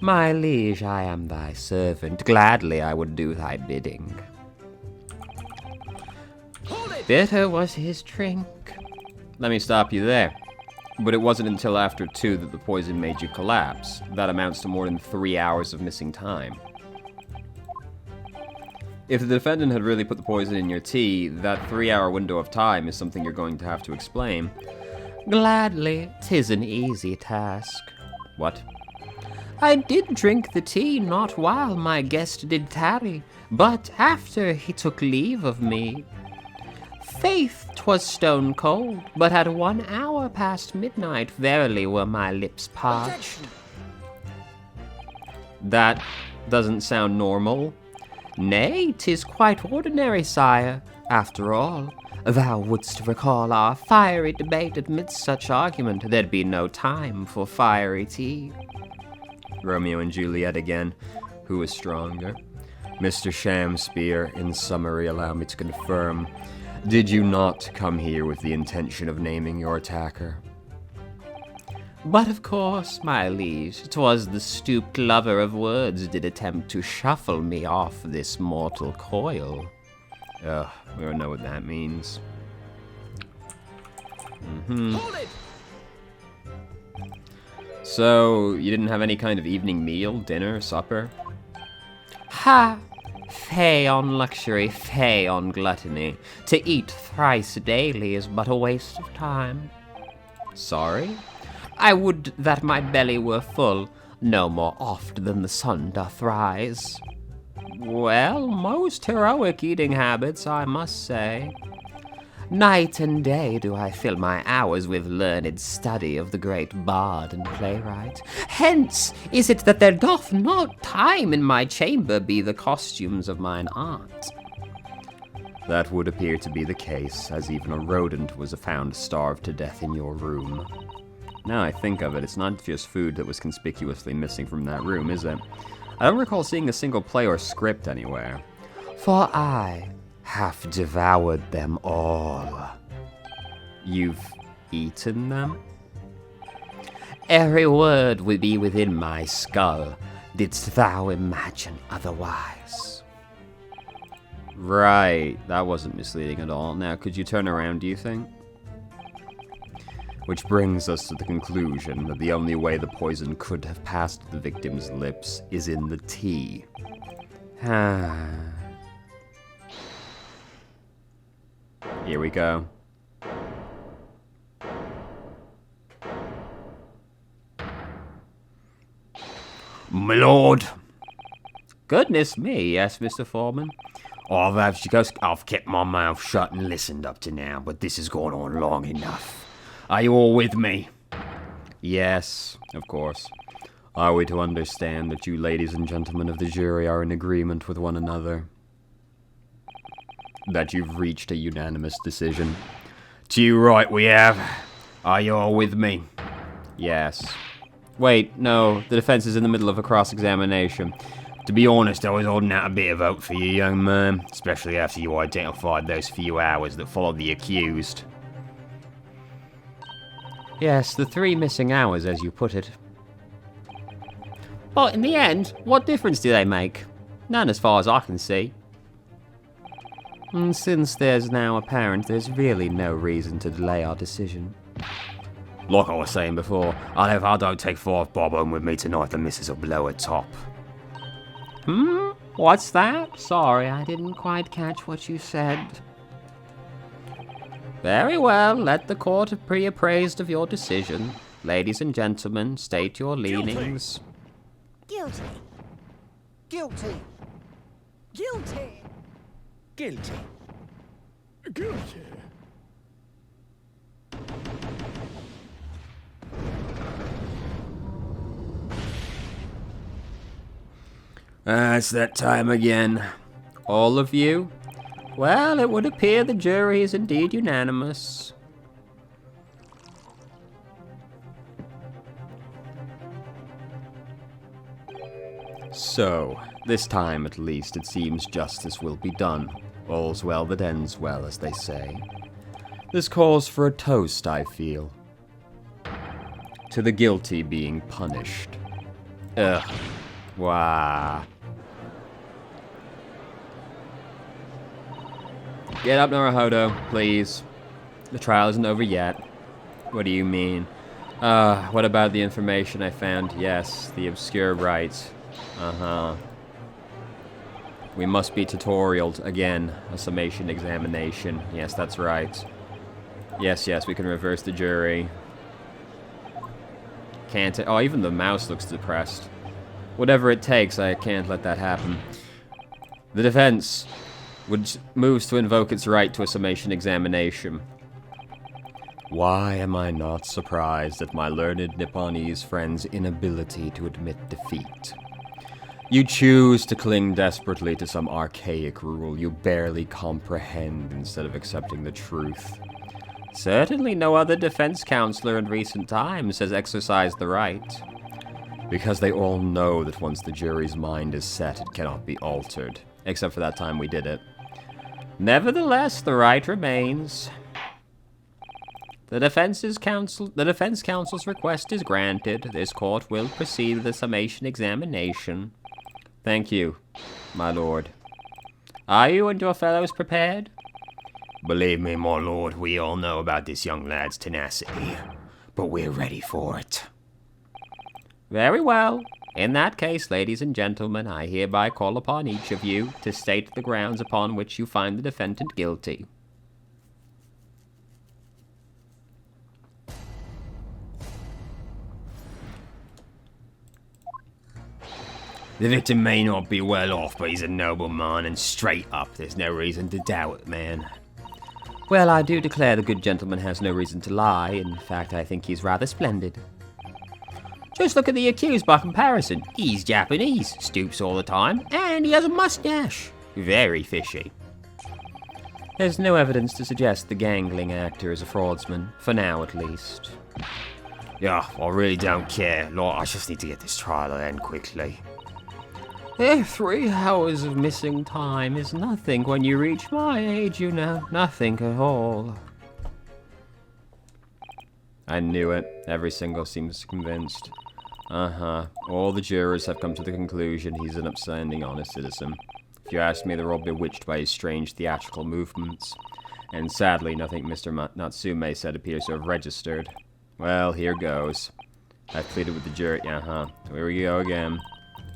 My liege, I am thy servant. Gladly I would do thy bidding. Bitter was his drink. Let me stop you there. But it wasn't until after 2 that the poison made you collapse. That amounts to more than 3 hours of missing time. If the defendant had really put the poison in your tea, that 3-hour window of time is something you're going to have to explain. Gladly, 'tis an easy task. What? I did drink the tea not while my guest did tarry, but after he took leave of me. Faith, 'twas stone cold, but at 1 hour past midnight, verily were my lips parched. That doesn't sound normal. Nay, 'tis quite ordinary, sire. After all, thou wouldst recall our fiery debate amidst such argument, there'd be no time for fiery tea. Romeo and Juliet again. Who is stronger? Mr. Shamspear, in summary, allow me to confirm. Did you not come here with the intention of naming your attacker? But of course, my liege, 'twas the stooped lover of words did attempt to shuffle me off this mortal coil. Ugh, we don't know what that means. So, you didn't have any kind of evening meal, dinner, supper? Ha! Fay on luxury, fay on gluttony. To eat thrice daily is but a waste of time. Sorry? I would that my belly were full, no more oft than the sun doth rise. Well, most heroic eating habits, I must say. Night and day do I fill my hours with learned study of the great bard and playwright. Hence is it that there doth not time in my chamber be the costumes of mine art. That would appear to be the case, as even a rodent was found starved to death in your room. Now I think of it, it's not just food that was conspicuously missing from that room, is it? I don't recall seeing a single play or script anywhere. For I have devoured them all. You've eaten them? Every word would be within my skull, didst thou imagine otherwise. Right, that wasn't misleading at all. Now, could you turn around, do you think? Which brings us to the conclusion that the only way the poison could have passed the victim's lips is in the tea. Here we go. My lord, Goodness me, yes, Mr. Foreman. I've kept my mouth shut and listened up to now, but this has gone on long enough. Are you all with me? Yes, of course. Are we to understand that you ladies and gentlemen of the jury are in agreement with one another? That you've reached a unanimous decision? Too right we have. Are you all with me? Yes. Wait, no, the defense is in the middle of a cross-examination. To be honest, I was holding out a bit of hope for you, young man, especially after you identified those few hours that followed the accused. Yes, the 3 missing hours, as you put it. But in the end, what difference do they make? None as far as I can see. And since there's now apparent, there's really no reason to delay our decision. Like I was saying before, if I don't take 5 bob home with me tonight, the missus will blow her top. What's that? Sorry, I didn't quite catch what you said. Very well, let the court be appraised of your decision. Ladies and gentlemen, state your leanings. Guilty. Guilty. Guilty. Guilty. Guilty. It's that time again. All of you? Well, it would appear the jury is indeed unanimous. So, this time at least it seems justice will be done. All's well that ends well, as they say. This calls for a toast, I feel. To the guilty being punished. Ugh. Wow. Get up, Naruhodo, please. The trial isn't over yet. What do you mean? What about the information I found? Yes, the obscure rites. Uh-huh. We must be tutorialed again. A summation examination. Yes, that's right. Yes, we can reverse the jury. Can't it? Oh, even the mouse looks depressed. Whatever it takes, I can't let that happen. The defense moves to invoke its right to a summation examination. Why am I not surprised at my learned Nipponese friend's inability to admit defeat? You choose to cling desperately to some archaic rule you barely comprehend instead of accepting the truth. Certainly no other defense counselor in recent times has exercised the right. Because they all know that once the jury's mind is set, it cannot be altered. Except for that time we did it. Nevertheless, the right remains. The defense counsel's request is granted. This court will proceed with the summation examination. Thank you, my lord. Are you and your fellows prepared? Believe me, my lord, we all know about this young lad's tenacity, but we're ready for it. Very well. In that case, ladies and gentlemen, I hereby call upon each of you to state the grounds upon which you find the defendant guilty. The victim may not be well off, but he's a noble man and straight up. There's no reason to doubt it, man. Well, I do declare the good gentleman has no reason to lie. In fact, I think he's rather splendid. Just look at the accused by comparison. He's Japanese, stoops all the time, and he has a mustache. Very fishy. There's no evidence to suggest the gangling actor is a fraudsman, for now at least. Yeah, I really don't care. Lord, I just need to get this trial to end quickly. 3 hours of missing time is nothing when you reach my age, you know. Nothing at all. I knew it. Every single seems convinced. All the jurors have come to the conclusion he's an upstanding, honest citizen. If you ask me, they're all bewitched by his strange theatrical movements. And sadly, nothing Mr. Natsume said appears to have registered. Well, here goes. I pleaded with the jury. Here we go again.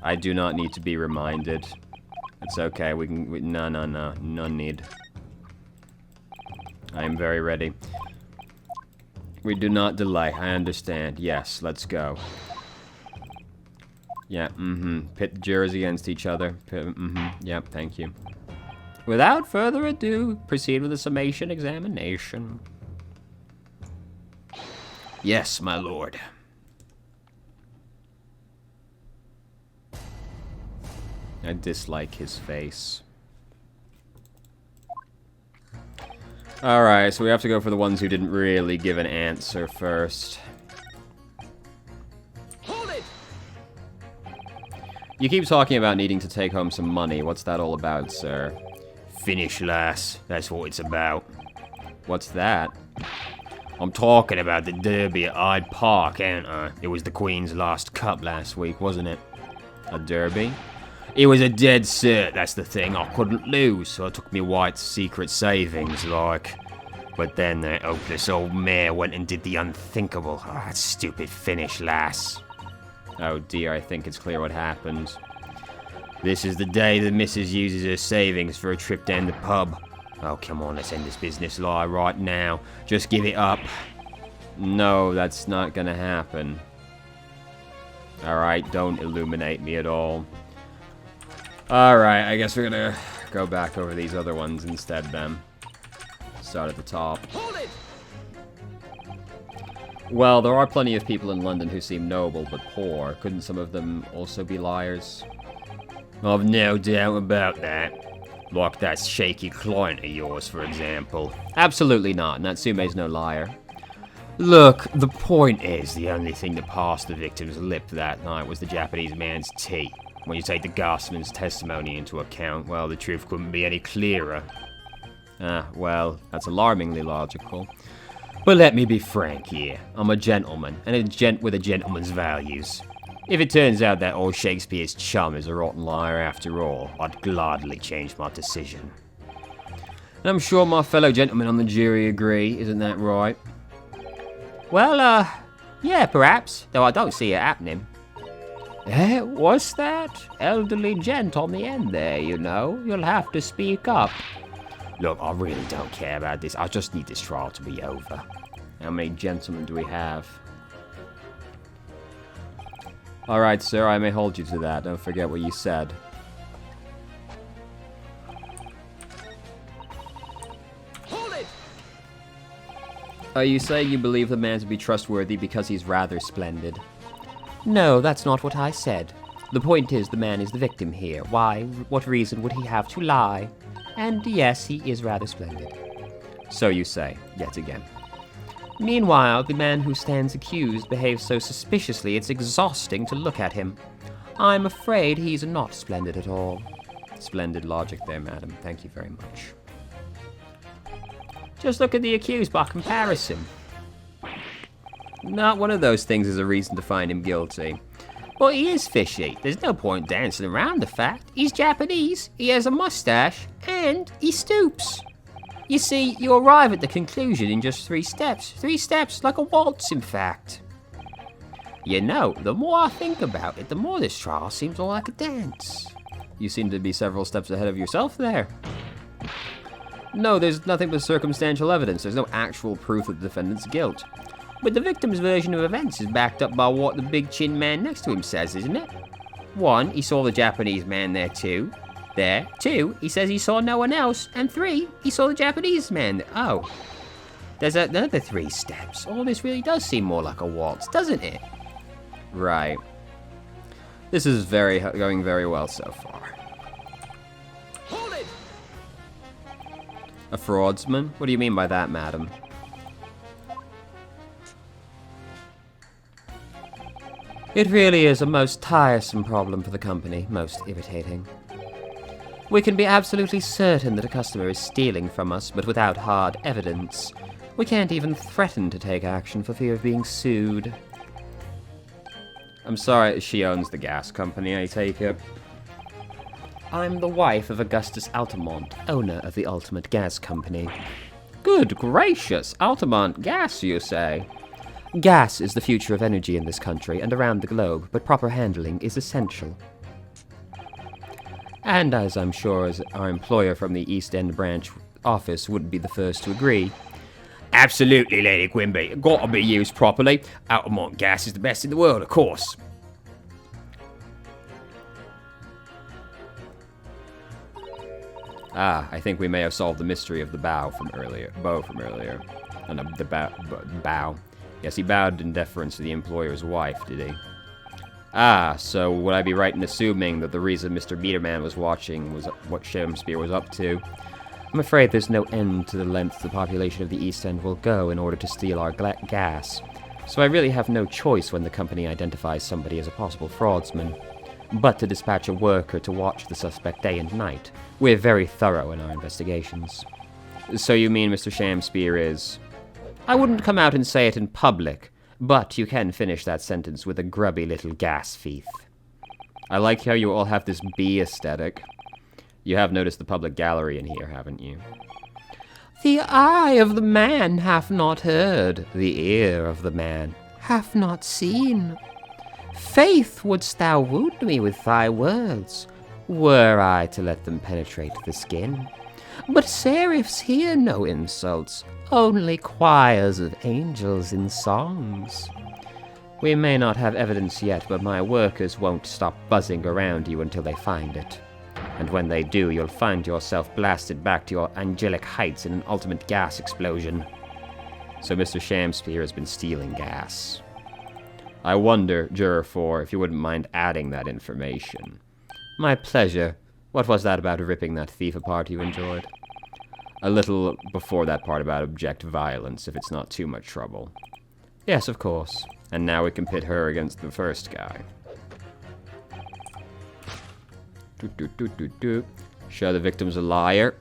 I do not need to be reminded. It's okay. No. None need. I am very ready. We do not delay. I understand. Yes, let's go. Yeah, Pit the jurors against each other. Yep, thank you. Without further ado, proceed with the summation examination. Yes, my lord. I dislike his face. Alright, so we have to go for the ones who didn't really give an answer first. Hold it! You keep talking about needing to take home some money. What's that all about, sir? Finish, lass. That's what it's about. What's that? I'm talking about the derby at Hyde Park, ain't I? It was the Queen's last cup last week, wasn't it? A derby? It was a dead cert, that's the thing. I couldn't lose, so I took me wife's secret savings, like. But then that hopeless old mare went and did the unthinkable. Oh, that stupid finish, lass. Oh dear, I think it's clear what happened. This is the day the missus uses her savings for a trip down the pub. Oh, come on, let's end this business lie right now. Just give it up. No, that's not gonna happen. Alright, don't illuminate me at all. Alright, I guess we're gonna go back over these other ones instead then. Start at the top. Hold it! Well, there are plenty of people in London who seem noble but poor. Couldn't some of them also be liars? I've no doubt about that. Like that shaky client of yours, for example. Absolutely not. Natsume's no liar. Look, the point is, the only thing that passed the victim's lip that night was the Japanese man's tea. When you take the Gossman's testimony into account, well, the truth couldn't be any clearer. Well, that's alarmingly logical. But let me be frank here. I'm a gentleman, and a gent with a gentleman's values. If it turns out that old Shakespeare's chum is a rotten liar after all, I'd gladly change my decision. And I'm sure my fellow gentlemen on the jury agree, isn't that right? Well, yeah, perhaps, though I don't see it happening. What's that? Elderly gent on the end there, you know. You'll have to speak up. Look, I really don't care about this. I just need this trial to be over. How many gentlemen do we have? Alright, sir, I may hold you to that. Don't forget what you said. Hold it! Are you saying you believe the man to be trustworthy because he's rather splendid? No, that's not what I said. The point is, the man is the victim here. Why? What reason would he have to lie? And yes, he is rather splendid. So you say, yet again. Meanwhile, the man who stands accused behaves so suspiciously it's exhausting to look at him. I'm afraid he's not splendid at all. Splendid logic there, madam. Thank you very much. Just look at the accused by comparison. Not one of those things is a reason to find him guilty. Well, he is fishy. There's no point dancing around the fact. He's Japanese, he has a mustache, and he stoops. You see, you arrive at the conclusion in just 3 steps. 3 steps, like a waltz, in fact. You know, the more I think about it, the more this trial seems all like a dance. You seem to be several steps ahead of yourself there. No, there's nothing but circumstantial evidence. There's no actual proof of the defendant's guilt. But the victim's version of events is backed up by what the big chin man next to him says, isn't it? 1, he saw the Japanese man there too. there. 2, he says he saw no one else. And 3, he saw the Japanese man. Oh. There's another 3 steps. All this really does seem more like a waltz, doesn't it? Right. This is going very well so far. Hold it! A fraudsman? What do you mean by that, madam? It really is a most tiresome problem for the company, most irritating. We can be absolutely certain that a customer is stealing from us, but without hard evidence. We can't even threaten to take action for fear of being sued. I'm sorry, she owns the gas company, I take it. I'm the wife of Augustus Altamont, owner of the Ultimate Gas Company. Good gracious, Altamont Gas, you say? Gas is the future of energy in this country and around the globe, but proper handling is essential. And as I'm sure as our employer from the East End branch office would be the first to agree. Absolutely, Lady Quimby. Gotta be used properly. Altamont gas is the best in the world, of course. Ah, I think we may have solved the mystery of the bow from earlier. And the bow. Yes, he bowed in deference to the employer's wife, did he? Ah, so would I be right in assuming that the reason Mr. Meterman was watching was what Shakespeare was up to? I'm afraid there's no end to the length the population of the East End will go in order to steal our gas, so I really have no choice when the company identifies somebody as a possible fraudsman, but to dispatch a worker to watch the suspect day and night. We're very thorough in our investigations. So you mean Mr. Shakespeare is... I wouldn't come out and say it in public, but you can finish that sentence with a grubby little gas thief. I like how you all have this bee aesthetic. You have noticed the public gallery in here, haven't you? The eye of the man hath not heard, the ear of the man hath not seen. Faith, wouldst thou wound me with thy words, were I to let them penetrate the skin. But seraphs hear no insults, only choirs of angels in songs. We may not have evidence yet, but my workers won't stop buzzing around you until they find it. And when they do, you'll find yourself blasted back to your angelic heights in an ultimate gas explosion. So Mr. Shakespeare has been stealing gas. I wonder, Juror 4, if you wouldn't mind adding that information. My pleasure. What was that about ripping that thief apart you enjoyed? A little before that part about abject violence, if it's not too much trouble. Yes, of course. And now we can pit her against the first guy. Show the victim's a liar.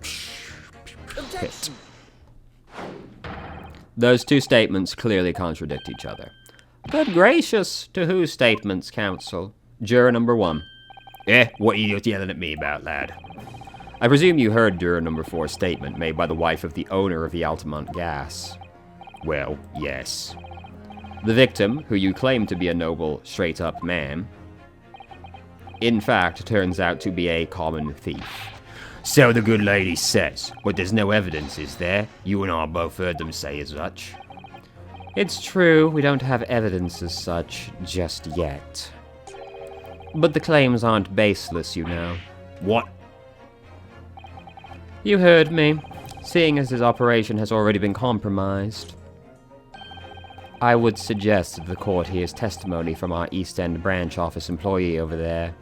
Pit. Those two statements clearly contradict each other. Good gracious, to whose statements, counsel? Juror number 1. What are you yelling at me about, lad? I presume you heard Juror number 4's statement made by the wife of the owner of the Altamont gas. Well, yes. The victim, who you claim to be a noble, straight-up man, in fact, turns out to be a common thief. So the good lady says, but there's no evidence, is there? You and I both heard them say as such. It's true, we don't have evidence as such just yet. But the claims aren't baseless, you know. What? You heard me. Seeing as his operation has already been compromised, I would suggest that the court hears testimony from our East End branch office employee over there.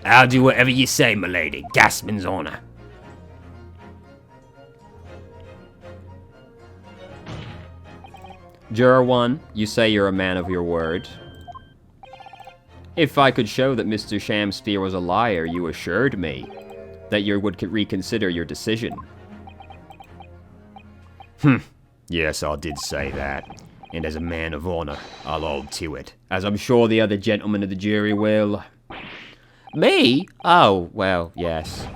I'll do whatever you say, m'lady. Gasman's honor. Juror 1, you say you're a man of your word. If I could show that Mr. Shakespeare was a liar, you assured me that you would reconsider your decision. Yes, I did say that. And as a man of honor, I'll hold to it. As I'm sure the other gentlemen of the jury will. Me? Oh, well, yes.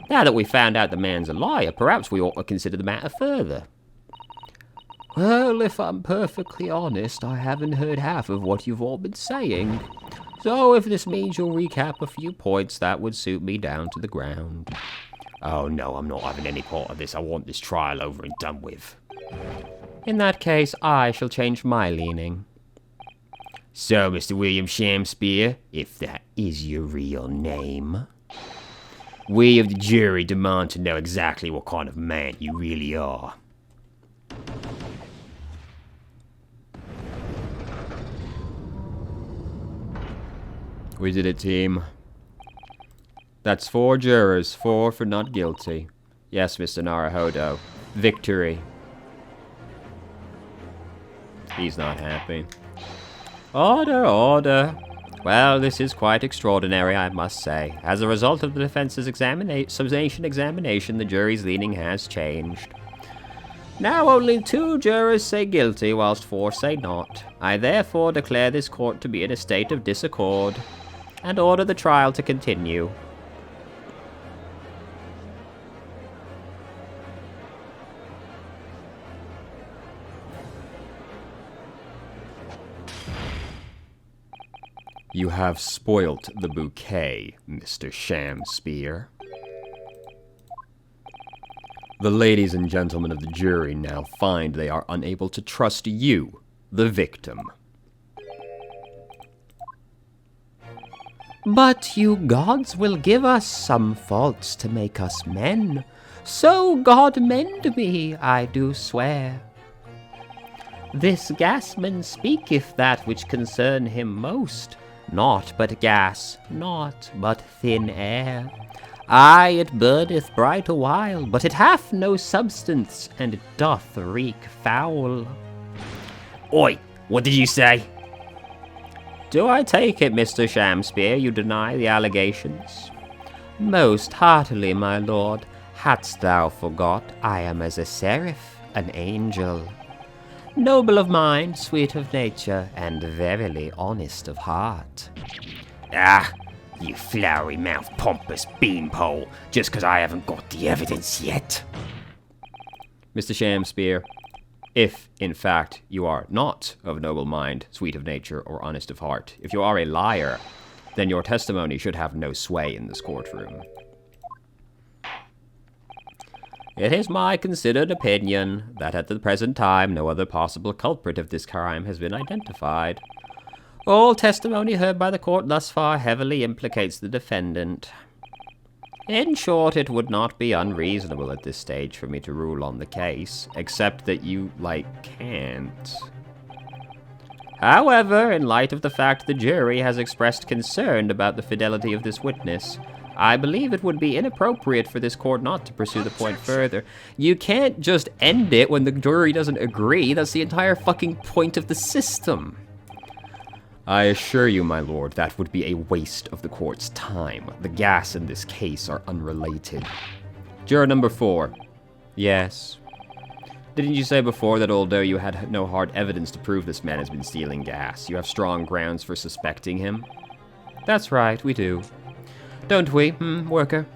Now that we've found out the man's a liar, perhaps we ought to consider the matter further. Well, if I'm perfectly honest, I haven't heard half of what you've all been saying. So if this means you'll recap a few points, that would suit me down to the ground. Oh no, I'm not having any part of this. I want this trial over and done with. In that case, I shall change my leaning. So, Mr. William Shakespeare, if that is your real name, We of the jury demand to know exactly what kind of man you really are. We did it, team. That's 4 jurors, 4 for not guilty. Yes, Mr. Naruhodo. Victory. He's not happy. Order, order. Well, this is quite extraordinary, I must say. As a result of the defense's summation examination, the jury's leaning has changed. Now only 2 jurors say guilty, whilst 4 say not. I therefore declare this court to be in a state of disaccord, and order the trial to continue. You have spoilt the bouquet, Mr. Shamspear. The ladies and gentlemen of the jury now find they are unable to trust you, the victim. But you gods will give us some faults to make us men. So God mend me, I do swear. This gasman speaketh that which concern him most. Naught but gas, naught but thin air. Aye, it burneth bright a while, but it hath no substance, and it doth reek foul. Oi, what did you say? Do I take it, Mr. Shamspear, you deny the allegations? Most heartily, my lord. Hadst thou forgot, I am as a seraph, an angel. Noble of mind, sweet of nature, and verily honest of heart. Ah, you flowery-mouthed pompous beanpole, just 'cause I haven't got the evidence yet. Mr. Shamspear, if, in fact, you are not of noble mind, sweet of nature, or honest of heart, if you are a liar, then your testimony should have no sway in this courtroom. It is my considered opinion that at the present time no other possible culprit of this crime has been identified. All testimony heard by the court thus far heavily implicates the defendant. In short, it would not be unreasonable at this stage for me to rule on the case, except that you, can't. However, in light of the fact the jury has expressed concern about the fidelity of this witness, I believe it would be inappropriate for this court not to pursue the point further. You can't just end it when the jury doesn't agree. That's the entire fucking point of the system. I assure you, my lord, that would be a waste of the court's time. The gas in this case are unrelated. Juror number 4. Yes. Didn't you say before that although you had no hard evidence to prove this man has been stealing gas, you have strong grounds for suspecting him? That's right, we do. Don't we, worker?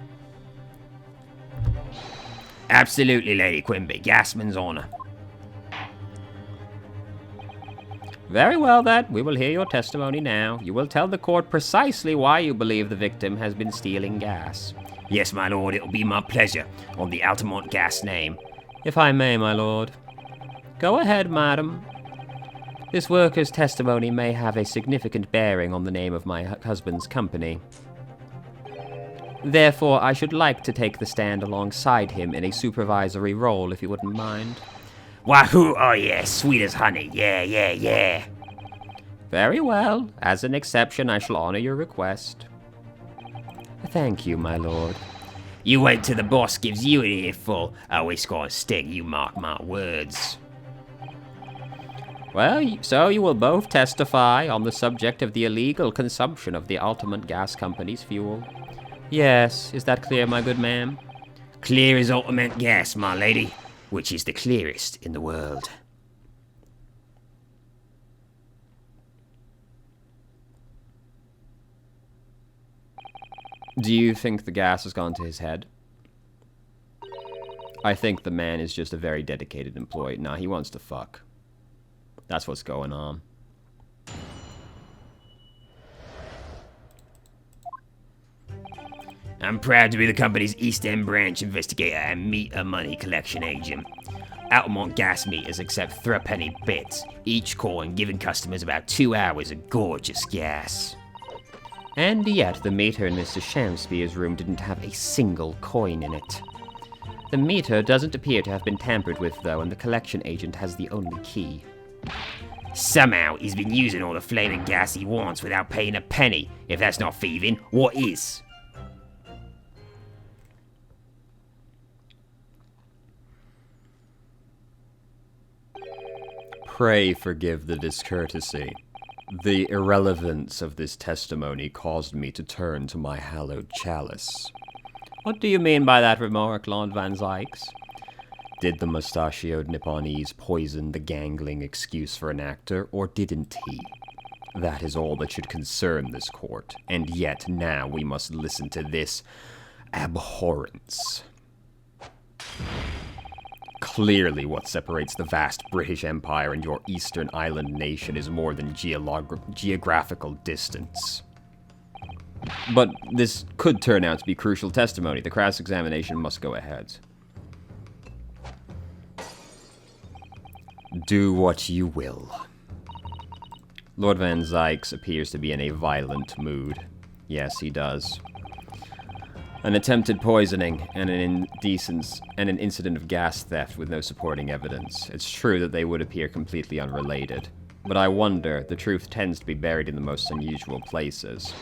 Absolutely, Lady Quimby. Gasman's honor. Very well, then. We will hear your testimony now. You will tell the court precisely why you believe the victim has been stealing gas. Yes, my lord, it'll be my pleasure, on the Altamont gas name. If I may, my lord. Go ahead, madam. This worker's testimony may have a significant bearing on the name of my husband's company. Therefore, I should like to take the stand alongside him in a supervisory role, if you wouldn't mind. Wahoo! Oh yeah, sweet as honey. Yeah. Very well. As an exception, I shall honor your request. Thank you, my lord. You wait till the boss gives you an earful. Oh, it's gonna sting, you mark my words. Well, so you will both testify on the subject of the illegal consumption of the Altamont Gas Company's fuel. Yes, is that clear, my good ma'am? Clear as Altamont gas, my lady, which is the clearest in the world. Do you think the gas has gone to his head? I think the man is just a very dedicated employee. Nah, he wants to fuck. That's what's going on. I'm proud to be the company's East End branch investigator and meter money collection agent. Altamont gas meters accept threepenny bits, each calling giving customers about 2 hours of gorgeous gas. And yet, the meter in Mr. Shamspeare's room didn't have a single coin in it. The meter doesn't appear to have been tampered with, though, and the collection agent has the only key. Somehow, he's been using all the flaming gas he wants without paying a penny. If that's not thieving, what is? Pray forgive the discourtesy. The irrelevance of this testimony caused me to turn to my hallowed chalice. What do you mean by that remark, Lord Van Zykes? Did the mustachioed Nipponese poison the gangling excuse for an actor, or didn't he? That is all that should concern this court, and yet now we must listen to this abhorrence. Clearly what separates the vast British Empire and your eastern island nation is more than geographical distance. But this could turn out to be crucial testimony. The cross-examination must go ahead. Do what you will. Lord Van Zykes appears to be in a violent mood. Yes, he does. An attempted poisoning and an incident of gas theft with no supporting evidence. It's true that they would appear completely unrelated, but I wonder, the truth tends to be buried in the most unusual places.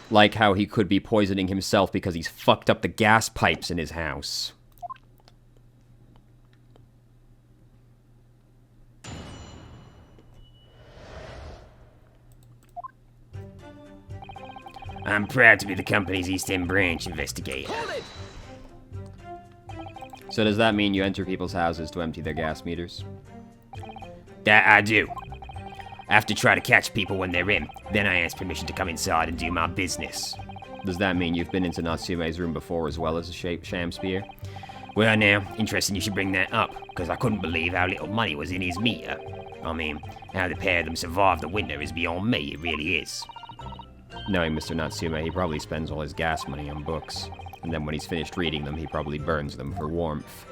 Like how he could be poisoning himself because he's fucked up the gas pipes in his house. I'm proud to be the company's East End branch investigator. So does that mean you enter people's houses to empty their gas meters? That I do. I have to try to catch people when they're in. Then I ask permission to come inside and do my business. Does that mean you've been into Natsume's room before as well as a Shamspeare? Well now, interesting you should bring that up, because I couldn't believe how little money was in his meter. I mean, how the pair of them survived the winter is beyond me, it really is. Knowing Mr. Natsume, he probably spends all his gas money on books. And then when he's finished reading them, he probably burns them for warmth.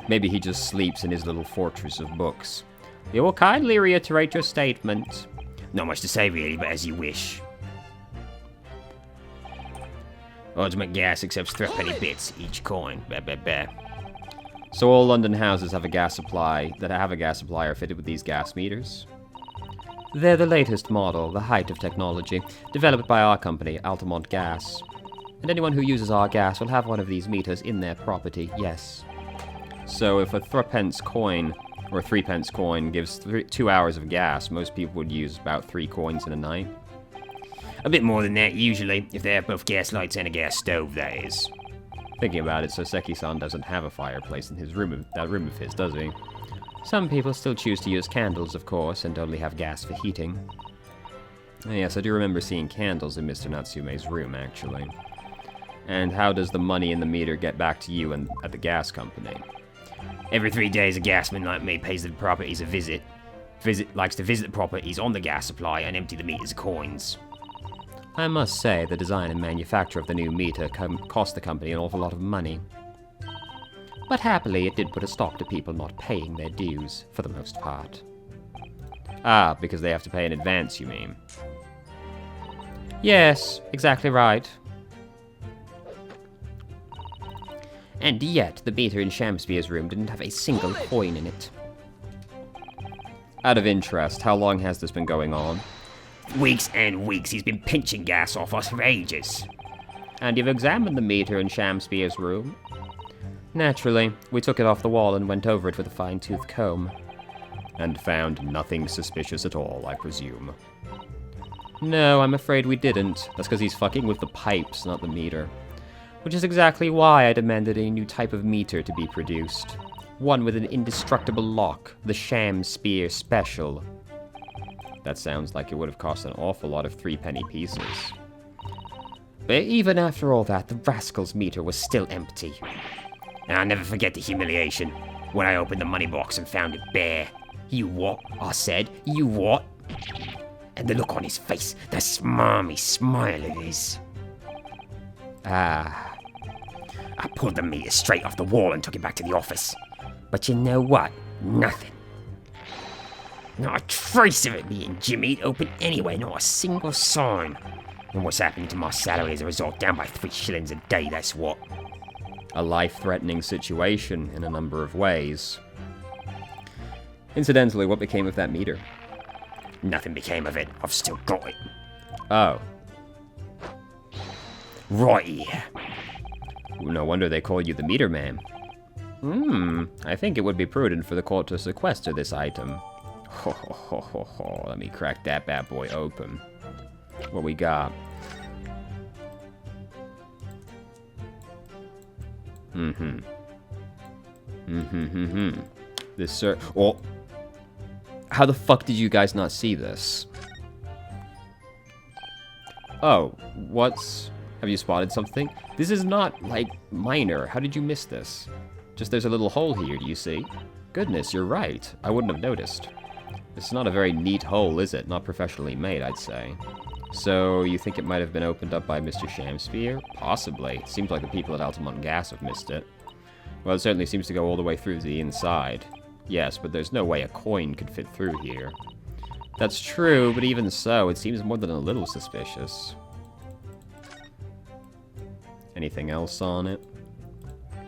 Maybe he just sleeps in his little fortress of books. You will kindly reiterate your statement. Not much to say really, but as you wish. Ultimate gas accepts threepenny bits, each coin. Bah, bah, bah. So all London houses have a gas supply are fitted with these gas meters? They're the latest model, the height of technology, developed by our company, Altamont Gas. And anyone who uses our gas will have one of these meters in their property, yes. So if a threepence coin gives 2 hours of gas, most people would use about 3 coins in a night? A bit more than that, usually, if they have both gas lights and a gas stove, that is. Thinking about it, Soseki-san doesn't have a fireplace in his room of his, does he? Some people still choose to use candles, of course, and only have gas for heating. Yes, I do remember seeing candles in Mr. Natsume's room, actually. And how does the money in the meter get back to you and at the gas company? Every 3 days, a gasman like me pays the properties a visit. Likes to visit the properties on the gas supply and empty the meters of coins. I must say, the design and manufacture of the new meter cost the company an awful lot of money. But happily, it did put a stop to people not paying their dues, for the most part. Ah, because they have to pay in advance, you mean? Yes, exactly right. And yet, the meter in Shamspeare's room didn't have a single coin in it. Out of interest, how long has this been going on? Weeks and weeks. He's been pinching gas off us for ages. And you've examined the meter in Shamspeare's room? Naturally, we took it off the wall and went over it with a fine-tooth comb. And found nothing suspicious at all, I presume. No, I'm afraid we didn't. That's because he's fucking with the pipes, not the meter. Which is exactly why I demanded a new type of meter to be produced. One with an indestructible lock, the Shamspeare Special. That sounds like it would have cost an awful lot of 3-penny pieces. But even after all that, the rascal's meter was still empty. And I'll never forget the humiliation when I opened the money box and found it bare. You what? I said. You what? And the look on his face, the smarmy smile of his. I pulled the meter straight off the wall and took it back to the office. But you know what? Nothing. Not a trace of it being jimmied open anyway, not a single sign. And what's happening to my salary as a result? Down by 3 shillings a day, that's what. A life-threatening situation in a number of ways. Incidentally, what became of that meter? Nothing became of it. I've still got it. Oh. Right here. No wonder they call you the meter man. I think it would be prudent for the court to sequester this item. Ho ho ho ho ho. Let me crack that bad boy open. What we got? This sir. Oh. How the fuck did you guys not see this? Oh, what's... Have you spotted something? This is not, like, minor. How did you miss this? Just there's a little hole here, do you see? Goodness, you're right. I wouldn't have noticed. It's not a very neat hole, is it? Not professionally made, I'd say. So, you think it might have been opened up by Mr. Shamspear? Possibly. It seems like the people at Altamont Gas have missed it. Well, it certainly seems to go all the way through to the inside. Yes, but there's no way a coin could fit through here. That's true, but even so, it seems more than a little suspicious. Anything else on it?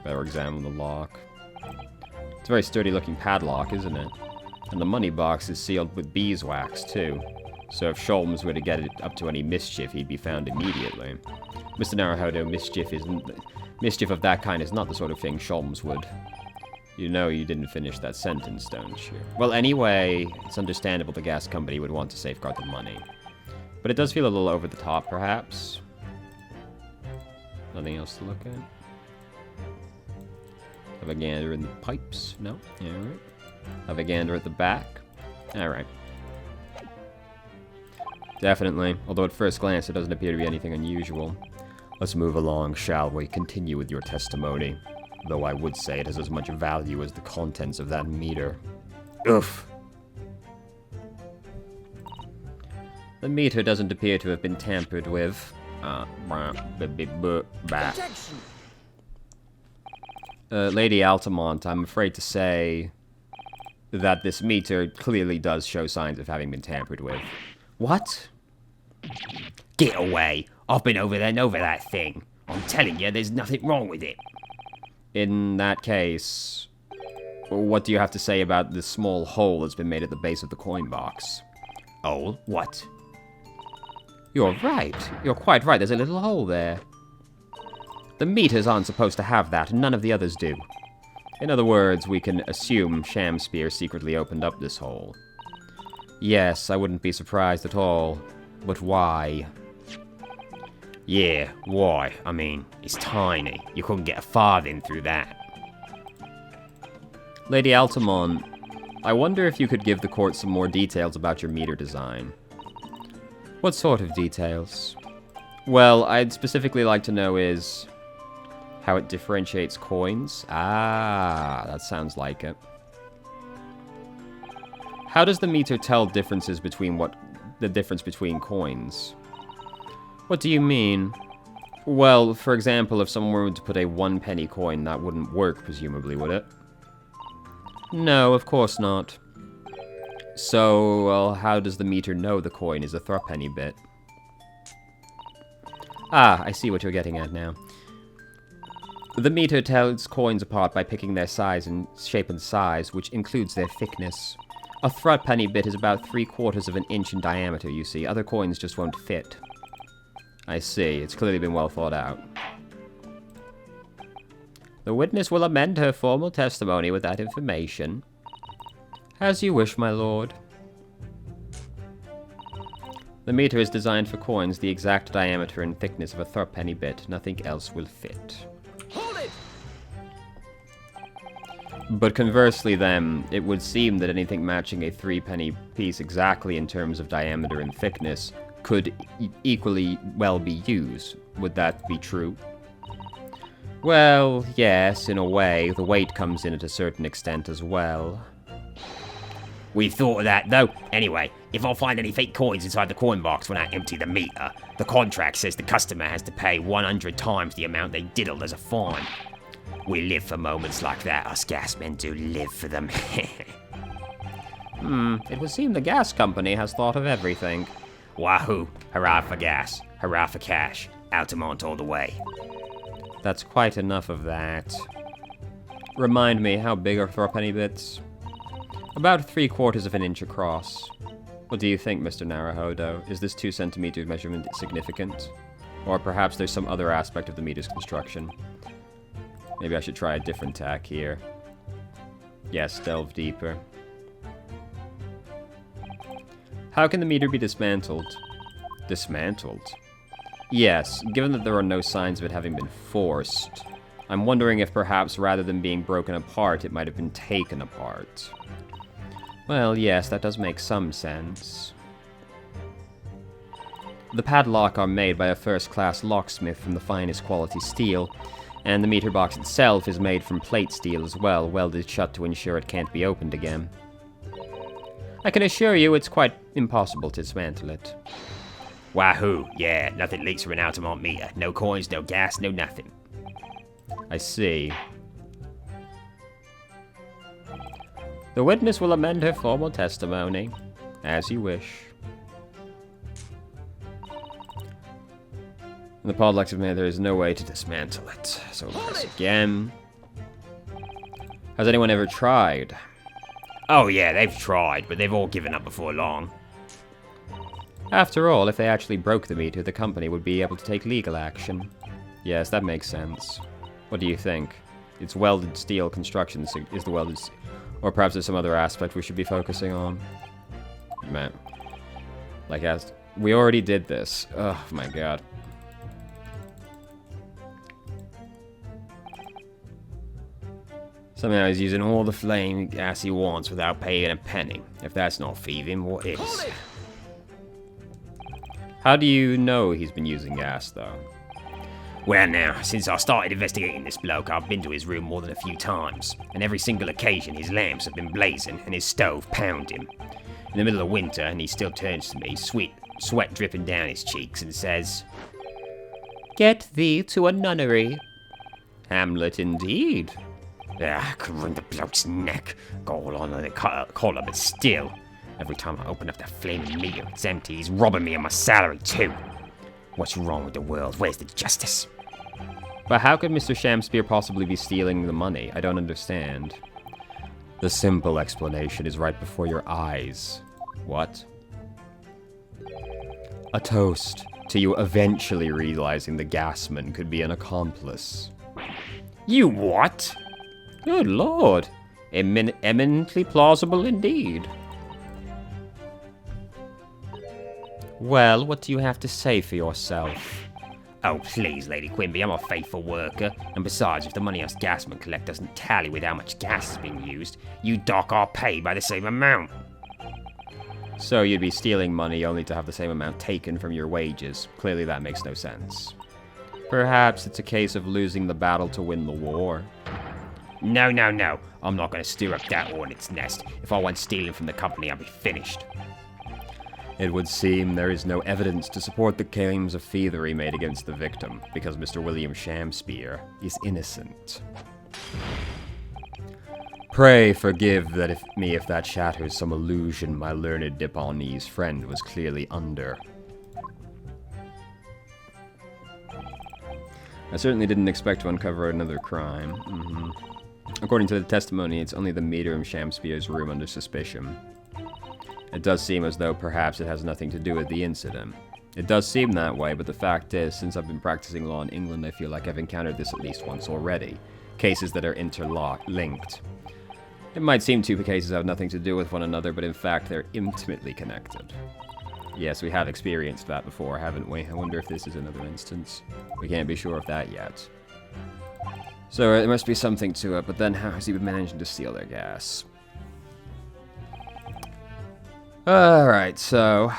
Better examine the lock. It's a very sturdy-looking padlock, isn't it? And the money box is sealed with beeswax, too. So if Sholmes were to get it up to any mischief, he'd be found immediately. Mr. Naruhodo, mischief of that kind is not the sort of thing Sholmes would. You know you didn't finish that sentence, don't you? Well, anyway, it's understandable the gas company would want to safeguard the money. But it does feel a little over the top, perhaps. Nothing else to look at? Have a gander in the pipes? No? Yeah, alright. Have a gander at the back? Alright. Definitely. Although at first glance, it doesn't appear to be anything unusual. Let's move along, shall we? Continue with your testimony. Though I would say it has as much value as the contents of that meter. Oof. The meter doesn't appear to have been tampered with. Lady Altamont, I'm afraid to say that this meter clearly does show signs of having been tampered with. What? Get away. I've been over there and over that thing. I'm telling you, there's nothing wrong with it. In that case, what do you have to say about this small hole that's been made at the base of the coin box? Hole? What? You're right. You're quite right. There's a little hole there. The meters aren't supposed to have that, and none of the others do. In other words, we can assume Shamspear secretly opened up this hole. Yes, I wouldn't be surprised at all. But why? Yeah, why? I mean, it's tiny. You couldn't get a farthing through that. Lady Altamont, I wonder if you could give the court some more details about your meter design. What sort of details? Well, I'd specifically like to know is how it differentiates coins. Ah, that sounds like it. How does the meter tell differences between the difference between coins? What do you mean? Well, for example, if someone were to put a 1 penny coin, that wouldn't work, presumably, would it? No, of course not. So, well, how does the meter know the coin is a threepenny bit? Ah, I see what you're getting at now. The meter tells coins apart by picking their size and shape and size, which includes their thickness. A threepenny bit is about 3/4 of an inch in diameter, you see. Other coins just won't fit. I see. It's clearly been well thought out. The witness will amend her formal testimony with that information. As you wish, my lord. The meter is designed for coins the exact diameter and thickness of a threepenny bit. Nothing else will fit. Hold it! But conversely then, it would seem that anything matching a 3-penny piece exactly in terms of diameter and thickness could equally well be used. Would that be true? Well, yes, in a way. The weight comes in at a certain extent as well. We've thought of that, though. Anyway, if I find any fake coins inside the coin box when I empty the meter, the contract says the customer has to pay 100 times the amount they diddled as a fine. We live for moments like that. Us gas men do live for them. It would seem the gas company has thought of everything. Wahoo! Hurrah for gas! Hurrah for cash! Altamont all the way. That's quite enough of that. Remind me, how big are fourpenny bits? About 3/4 of an inch across. What do you think, Mr. Naruhodo? Is this 2 centimeters measurement significant? Or perhaps there's some other aspect of the meter's construction. Maybe I should try a different tack here. Yes, delve deeper. How can the meter be dismantled? Dismantled? Yes, given that there are no signs of it having been forced, I'm wondering if perhaps rather than being broken apart, it might have been taken apart. Well, yes, that does make some sense. The padlock are made by a first-class locksmith from the finest quality steel, and the meter box itself is made from plate steel as well, welded shut to ensure it can't be opened again. I can assure you it's quite impossible to dismantle it. Wahoo! Yeah, nothing leaks from an Altamont meter. No coins, no gas, no nothing. I see. The witness will amend her formal testimony, as you wish. The padlocks have made, there is no way to dismantle it. So press again. Has anyone ever tried? Oh yeah, they've tried, but they've all given up before long. After all, if they actually broke the meter, the company would be able to take legal action. Yes, that makes sense. What do you think? It's welded steel construction is the welded... Or perhaps there's some other aspect we should be focusing on. Man. Like, as... We already did this. Oh, my god. Somehow he's using all the flame gas he wants without paying a penny. If that's not thieving, what is? How do you know he's been using gas, though? Well now, since I started investigating this bloke, I've been to his room more than a few times. And every single occasion his lamps have been blazing and his stove pounding. In the middle of winter, and he still turns to me, sweat dripping down his cheeks, and says, "Get thee to a nunnery." Hamlet indeed. I could wring the bloke's neck, go all on the collar, but still, every time I open up that flaming meter, it's empty. He's robbing me of my salary too. What's wrong with the world? Where's the justice? But how could Mr. Shamspeare possibly be stealing the money? I don't understand. The simple explanation is right before your eyes. What? A toast to you eventually realizing the gasman could be an accomplice. You what? Good lord. Eminently plausible indeed. Well, what do you have to say for yourself? Oh, please, Lady Quimby, I'm a faithful worker. And besides, if the money us gasmen collect doesn't tally with how much gas is being used, you dock our pay by the same amount. So you'd be stealing money only to have the same amount taken from your wages. Clearly that makes no sense. Perhaps it's a case of losing the battle to win the war. No, no, no. I'm not going to stir up that hornet's nest. If I went stealing from the company, I'd be finished. It would seem there is no evidence to support the claims of thievery made against the victim, because Mr. William Shamspeare is innocent. Pray forgive me if that shatters some illusion my learned Nipponese friend was clearly under. I certainly didn't expect to uncover another crime. According to the testimony, it's only the meter in Shamspeare's room under suspicion. It does seem as though perhaps it has nothing to do with the incident. It does seem that way, but the fact is, since I've been practicing law in England, I feel like I've encountered this at least once already. Cases that are linked. It might seem two cases have nothing to do with one another, but in fact they're intimately connected. Yes, we have experienced that before, haven't we? I wonder if this is another instance. We can't be sure of that yet. So there must be something to it, but then how has he been managing to steal their gas? Alright, so...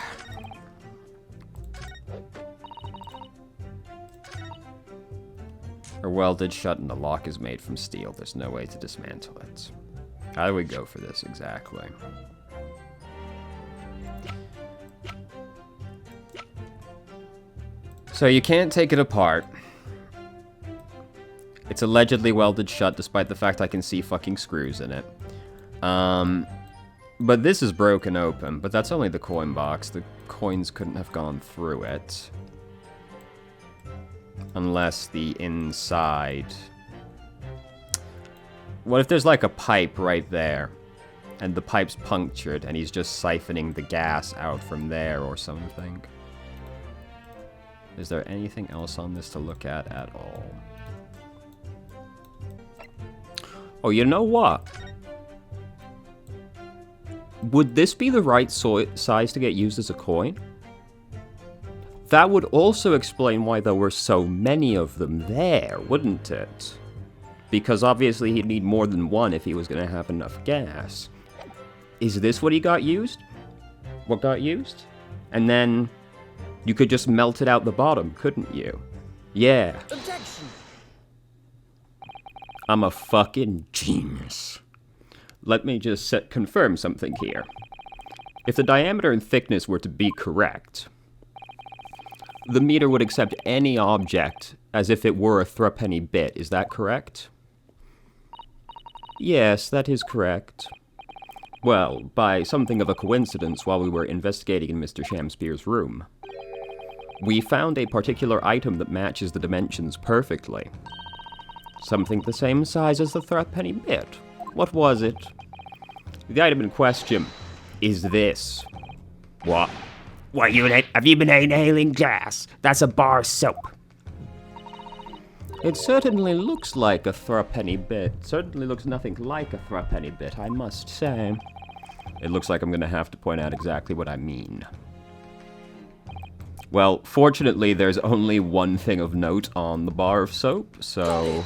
Are welded shut and the lock is made from steel. There's no way to dismantle it. How do we go for this exactly? So you can't take it apart. It's allegedly welded shut despite the fact I can see fucking screws in it. But this is broken open, but that's only the coin box. The coins couldn't have gone through it. Unless the inside... What if there's like a pipe right there? And the pipe's punctured, and he's just siphoning the gas out from there or something. Is there anything else on this to look at all? Oh, you know what? Would this be the right size to get used as a coin? That would also explain why there were so many of them there, wouldn't it? Because obviously he'd need more than one if he was going to have enough gas. Is this what he got used? What got used? And then you could just melt it out the bottom, couldn't you? Yeah. Objection. I'm a fucking genius. Let me just confirm something here. If the diameter and thickness were to be correct, the meter would accept any object as if it were a threepenny bit. Is that correct? Yes, that is correct. Well, by something of a coincidence while we were investigating in Mr. Shamspeare's room, we found a particular item that matches the dimensions perfectly. Something the same size as the threepenny bit. What was it? The item in question is this. What? What, have you been inhaling gas? That's a bar of soap. It certainly looks like a threepenny bit. Certainly looks nothing like a threepenny bit, I must say. It looks like I'm going to have to point out exactly what I mean. Well, fortunately, there's only one thing of note on the bar of soap, so...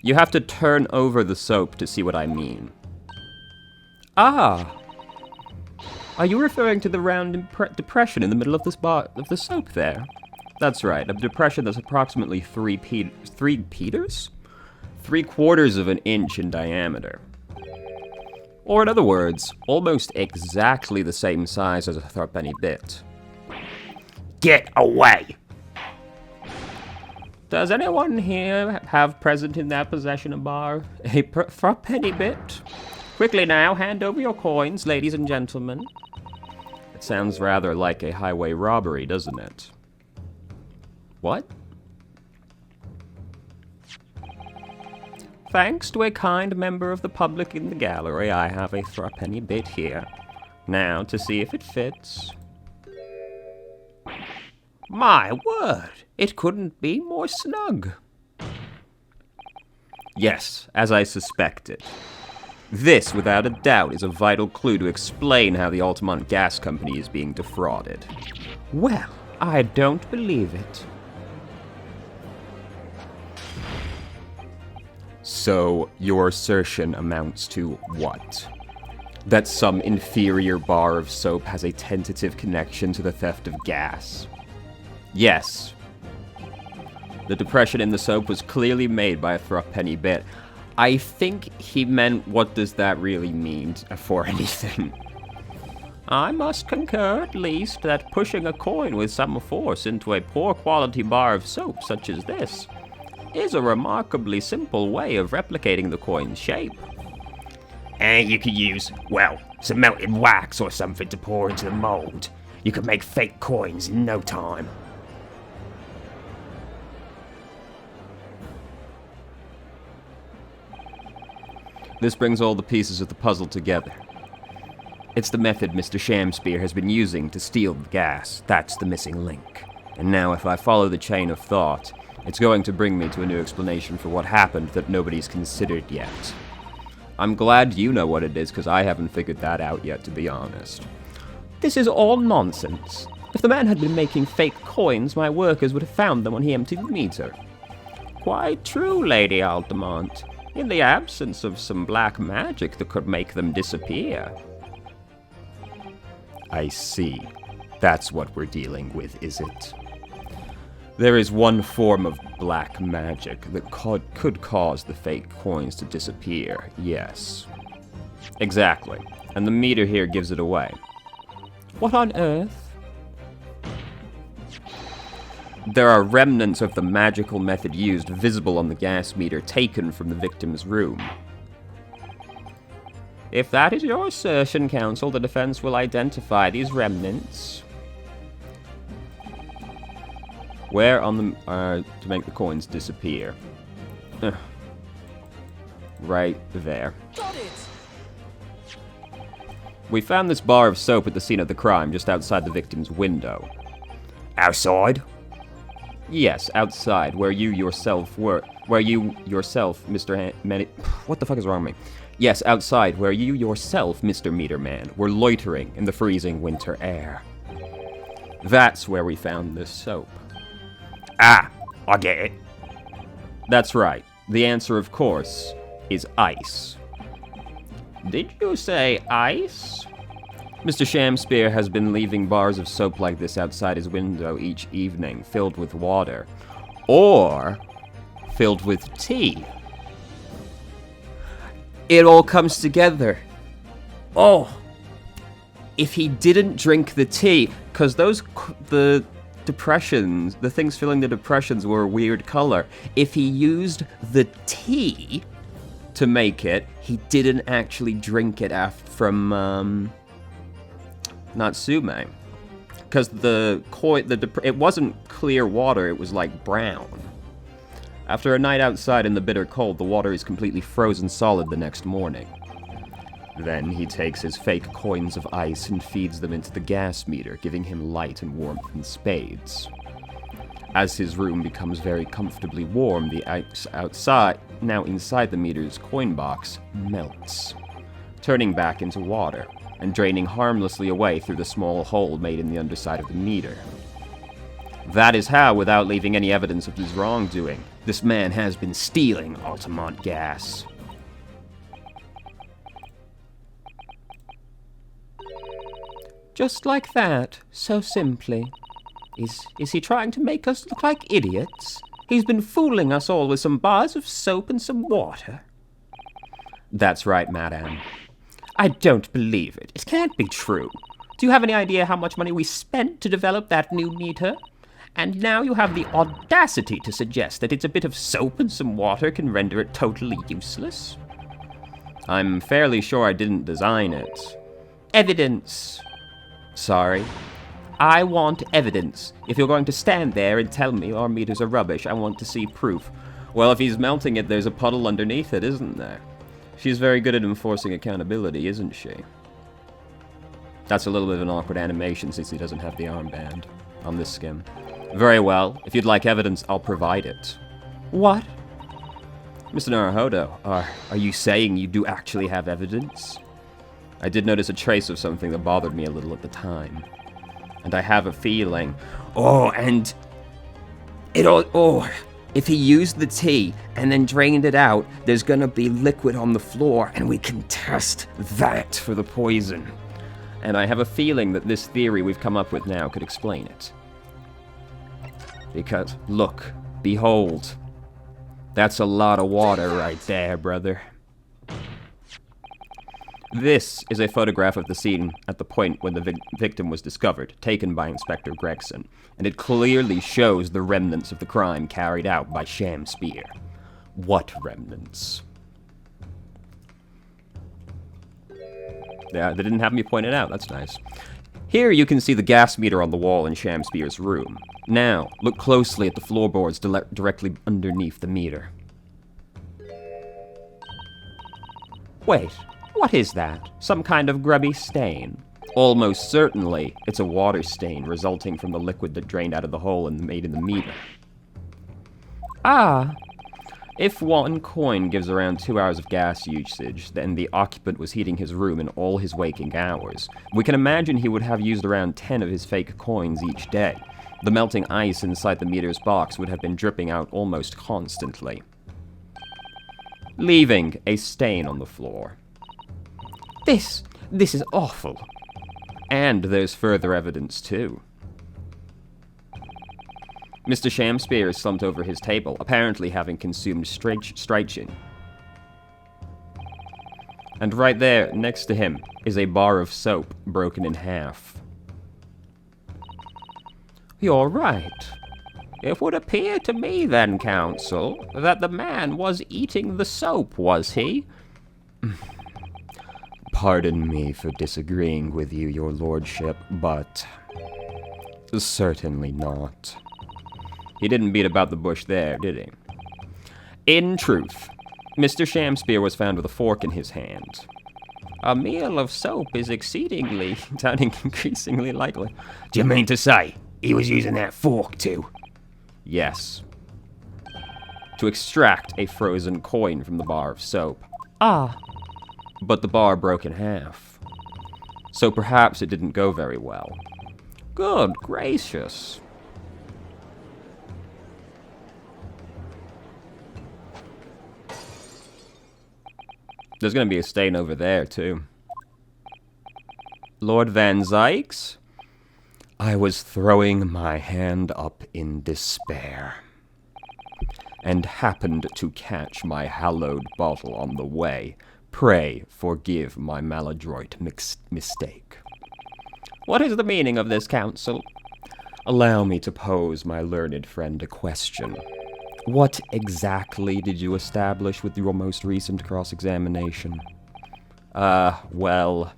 You have to turn over the soap to see what I mean. Ah! Are you referring to the round depression in the middle of this bar of the soap there? That's right, a depression that's approximately 3/4 of an inch in diameter. Or in other words, almost exactly the same size as a threepenny bit. Get away! Does anyone here have present in their possession a bar? A threepenny bit? Quickly now, hand over your coins, ladies and gentlemen. It sounds rather like a highway robbery, doesn't it? What? Thanks to a kind member of the public in the gallery, I have a threepenny bit here. Now, to see if it fits. My word! It couldn't be more snug. Yes, as I suspected. This, without a doubt, is a vital clue to explain how the Altamont Gas Company is being defrauded. Well, I don't believe it. So, your assertion amounts to what? That some inferior bar of soap has a tentative connection to the theft of gas? Yes. The depression in the soap was clearly made by a threepenny bit. I think he meant, what does that really mean for anything? I must concur, at least, that pushing a coin with some force into a poor quality bar of soap such as this is a remarkably simple way of replicating the coin's shape. And you could use, well, some melted wax or something to pour into the mold. You could make fake coins in no time. This brings all the pieces of the puzzle together. It's the method Mr. Shamspeare has been using to steal the gas. That's the missing link. And now if I follow the chain of thought, it's going to bring me to a new explanation for what happened that nobody's considered yet. I'm glad you know what it is, because I haven't figured that out yet, to be honest. This is all nonsense. If the man had been making fake coins, my workers would have found them when he emptied the meter. Quite true, Lady Altamont. In the absence of some black magic that could make them disappear. I see. That's what we're dealing with, is it? There is one form of black magic that could cause the fake coins to disappear, yes. Exactly. And the meter here gives it away. What on earth? There are remnants of the magical method used visible on the gas meter taken from the victim's room. If that is your assertion, counsel, the defense will identify these remnants. Where on the to make the coins disappear? Right there. Got it! We found this bar of soap at the scene of the crime, just outside the victim's window. Outside? Yes, outside, where you yourself, Mr. What the fuck is wrong with me? Yes, outside, where you yourself, Mr. Meterman, were loitering in the freezing winter air. That's where we found this soap. Ah, I get it. That's right. The answer, of course, is ice. Did you say ice? Mr. Shamspeare has been leaving bars of soap like this outside his window each evening, filled with water. Or filled with tea. It all comes together. Oh, if he didn't drink the tea, because the depressions, the things filling the depressions were a weird color. If he used the tea to make it, he didn't actually drink it from Natsume. Because it wasn't clear water, it was like brown. After a night outside in the bitter cold, the water is completely frozen solid the next morning. Then he takes his fake coins of ice and feeds them into the gas meter, giving him light and warmth in spades. As his room becomes very comfortably warm, the ice outside, now inside the meter's coin box, melts, turning back into water and draining harmlessly away through the small hole made in the underside of the meter. That is how, without leaving any evidence of his wrongdoing, this man has been stealing Altamont gas. Just like that, so simply. Is he trying to make us look like idiots? He's been fooling us all with some bars of soap and some water. That's right, madame. I don't believe it. It can't be true. Do you have any idea how much money we spent to develop that new meter? And now you have the audacity to suggest that it's a bit of soap and some water can render it totally useless? I'm fairly sure I didn't design it. Evidence. Sorry? I want evidence. If you're going to stand there and tell me our meters are rubbish, I want to see proof. Well, if he's melting it, there's a puddle underneath it, isn't there? She's very good at enforcing accountability, isn't she? That's a little bit of an awkward animation since he doesn't have the armband on this skin. Very well. If you'd like evidence, I'll provide it. What? Mr. Naruhodo, are you saying you do actually have evidence? I did notice a trace of something that bothered me a little at the time. And I have a feeling... if he used the tea and then drained it out, there's gonna be liquid on the floor, and we can test that for the poison. And I have a feeling that this theory we've come up with now could explain it. Because, look, behold, that's a lot of water right there, brother. This is a photograph of the scene at the point when the victim was discovered, taken by Inspector Gregson, and it clearly shows the remnants of the crime carried out by Shamspeare. What remnants? Yeah, they didn't have me point it out, that's nice. Here you can see the gas meter on the wall in Shamspeare's room. Now, look closely at the floorboards directly underneath the meter. Wait. What is that? Some kind of grubby stain? Almost certainly, it's a water stain resulting from the liquid that drained out of the hole and made in the meter. Ah. If one coin gives around 2 hours of gas usage, then the occupant was heating his room in all his waking hours. We can imagine he would have used around 10 of his fake coins each day. The melting ice inside the meter's box would have been dripping out almost constantly, leaving a stain on the floor. This is awful. And there's further evidence, too. Mr. Shamspeare is slumped over his table, apparently having consumed strychnine. And right there, next to him, is a bar of soap broken in half. You're right. It would appear to me then, counsel, that the man was eating the soap, was he? Pardon me for disagreeing with you, your lordship, but certainly not. He didn't beat about the bush there, did he? In truth, Mr. Shamspeare was found with a fork in his hand. A meal of soap is sounding increasingly likely. Do you mean to say he was using that fork too? Yes. To extract a frozen coin from the bar of soap. Ah, But the bar broke in half. So perhaps it didn't go very well. Good gracious. There's gonna be a stain over there, too. Lord Van Zykes? I was throwing my hand up in despair, and happened to catch my hallowed bottle on the way. Pray forgive my maladroit mistake. What is the meaning of this counsel? Allow me to pose my learned friend a question. What exactly did you establish with your most recent cross-examination? Well,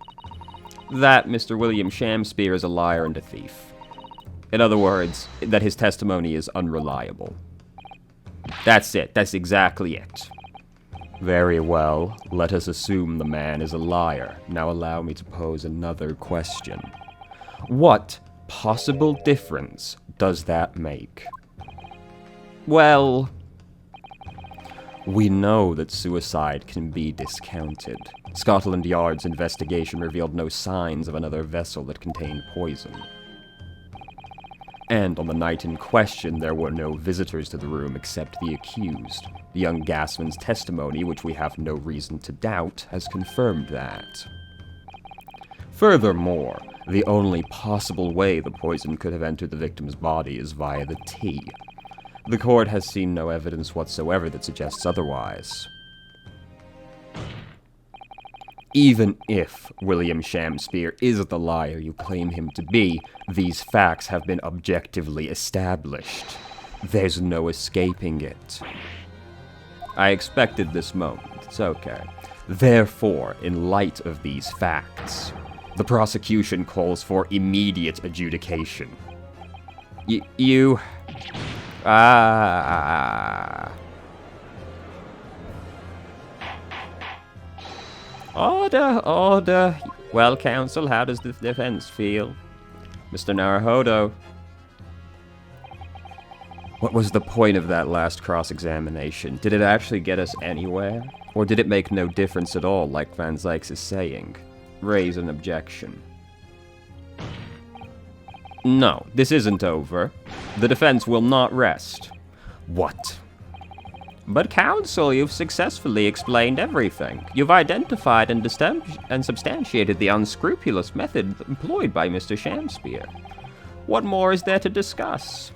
that Mr. William Shamspeare is a liar and a thief. In other words, that his testimony is unreliable. That's it. That's exactly it. Very well. Let us assume the man is a liar. Now allow me to pose another question. What possible difference does that make? Well, we know that suicide can be discounted. Scotland Yard's investigation revealed no signs of another vessel that contained poison. And on the night in question, there were no visitors to the room except the accused. The young gasman's testimony, which we have no reason to doubt, has confirmed that. Furthermore, the only possible way the poison could have entered the victim's body is via the tea. The court has seen no evidence whatsoever that suggests otherwise. Even if William Shamspeare is the liar you claim him to be, these facts have been objectively established. There's no escaping it. I expected this moment. It's okay. Therefore, in light of these facts, the prosecution calls for immediate adjudication. Order. Well, counsel, how does the defense feel? Mr. Naruhodo. What was the point of that last cross-examination? Did it actually get us anywhere? Or did it make no difference at all, like Van Zykes is saying? Raise an objection. No, this isn't over. The defense will not rest. What? But counsel, you've successfully explained everything. You've identified and substantiated the unscrupulous method employed by Mr. Shamspeare. What more is there to discuss?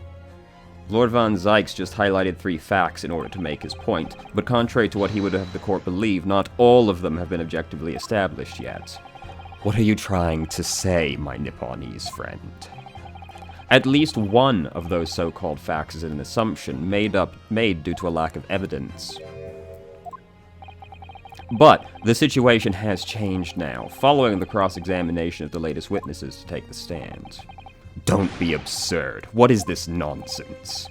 Lord Van Zykes just highlighted 3 facts in order to make his point, but contrary to what he would have the court believe, not all of them have been objectively established yet. What are you trying to say, my Nipponese friend? At least one of those so-called facts is an assumption made due to a lack of evidence. But the situation has changed now, following the cross-examination of the latest witnesses to take the stand. Don't be absurd. What is this nonsense?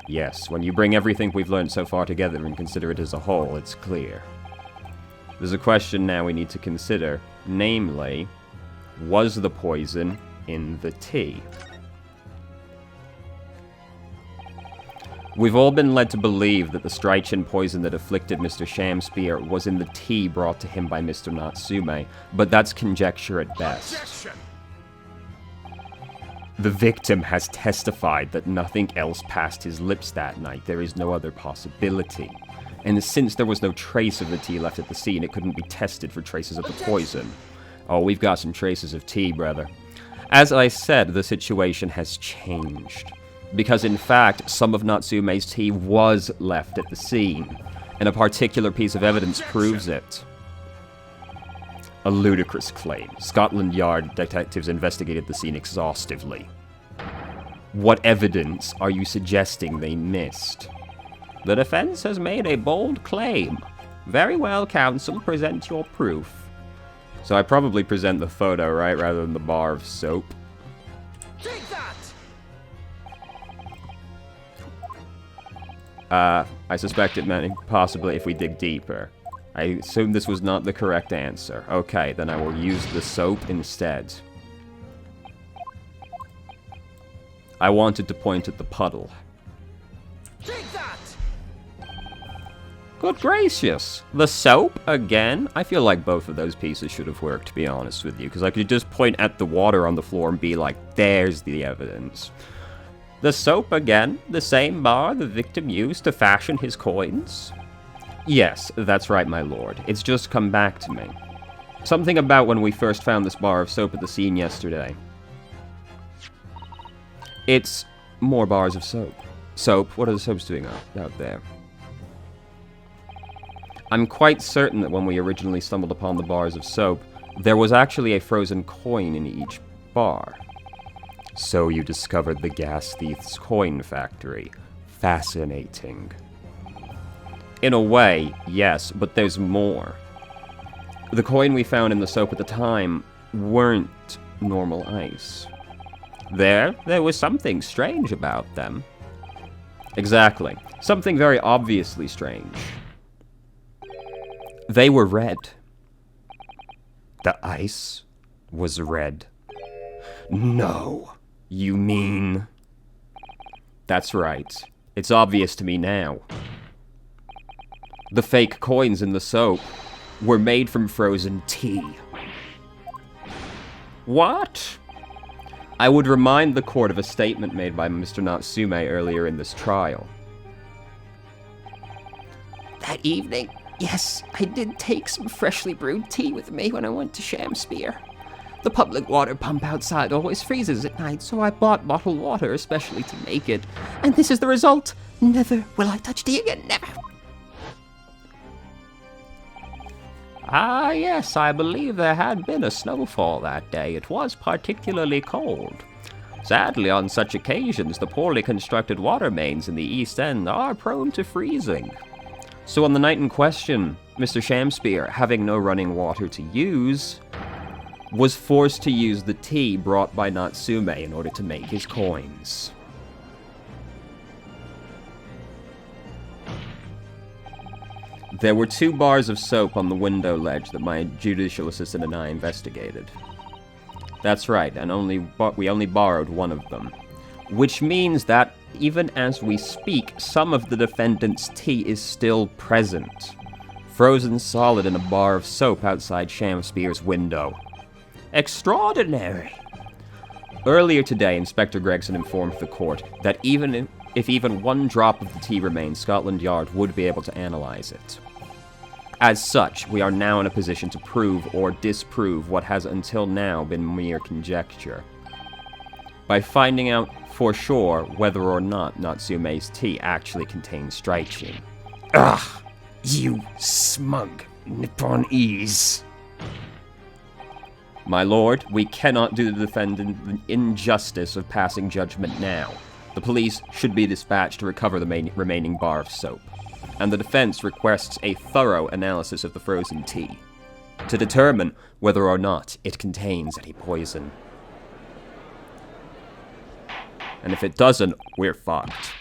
Yes, when you bring everything we've learned so far together and consider it as a whole, it's clear. There's a question now we need to consider, namely, was the poison in the tea? We've all been led to believe that the strychnine poison that afflicted Mr. Shamspeare was in the tea brought to him by Mr. Natsume, but that's conjecture at best. Objection! The victim has testified that nothing else passed his lips that night. There is no other possibility. And since there was no trace of the tea left at the scene, it couldn't be tested for traces of the poison. Oh, we've got some traces of tea, brother. As I said, the situation has changed. Because in fact, some of Natsume's tea was left at the scene, and a particular piece of evidence proves it. A ludicrous claim. Scotland Yard detectives investigated the scene exhaustively. What evidence are you suggesting they missed? The defense has made a bold claim. Very well, counsel, present your proof. So I probably present the photo, right, rather than the bar of soap. Take that! I suspect it meant possibly if we dig deeper. I assume this was not the correct answer. Okay, then I will use the soap instead. I wanted to point at the puddle. Take that! Good gracious! The soap again? I feel like both of those pieces should have worked, to be honest with you, because I could just point at the water on the floor and be like, there's the evidence. The soap again? The same bar the victim used to fashion his coins? Yes, that's right, my lord. It's just come back to me. Something about when we first found this bar of soap at the scene yesterday. It's more bars of soap. Soap? What are the soaps doing out there? I'm quite certain that when we originally stumbled upon the bars of soap, there was actually a frozen coin in each bar. So you discovered the gas thief's coin factory. Fascinating. In a way, yes, but there's more. The coin we found in the soap at the time weren't normal ice. There was something strange about them. Exactly. Something very obviously strange. They were red. The ice was red. No, you mean... That's right. It's obvious to me now. The fake coins in the soap were made from frozen tea. What? I would remind the court of a statement made by Mr. Natsume earlier in this trial. That evening, yes, I did take some freshly brewed tea with me when I went to Shamspeare. The public water pump outside always freezes at night, so I bought bottled water especially to make it. And this is the result. Never will I touch tea again, never. Ah, yes, I believe there had been a snowfall that day. It was particularly cold. Sadly, on such occasions, the poorly constructed water mains in the East End are prone to freezing. So on the night in question, Mr. Shamspeare, having no running water to use, was forced to use the tea brought by Natsume in order to make his coins. There were 2 bars of soap on the window ledge that my judicial assistant and I investigated. That's right, and we only borrowed one of them. Which means that, even as we speak, some of the defendant's tea is still present. Frozen solid in a bar of soap outside Shamspeare's window. Extraordinary! Earlier today, Inspector Gregson informed the court that even if even one drop of the tea remained, Scotland Yard would be able to analyze it. As such, we are now in a position to prove or disprove what has until now been mere conjecture. By finding out for sure whether or not Natsume's tea actually contains strychnine. Ugh! You smug Nipponese! My lord, we cannot do the defendant the injustice of passing judgment now. The police should be dispatched to recover the remaining bar of soap, and the defense requests a thorough analysis of the frozen tea to determine whether or not it contains any poison. And if it doesn't, we're fucked.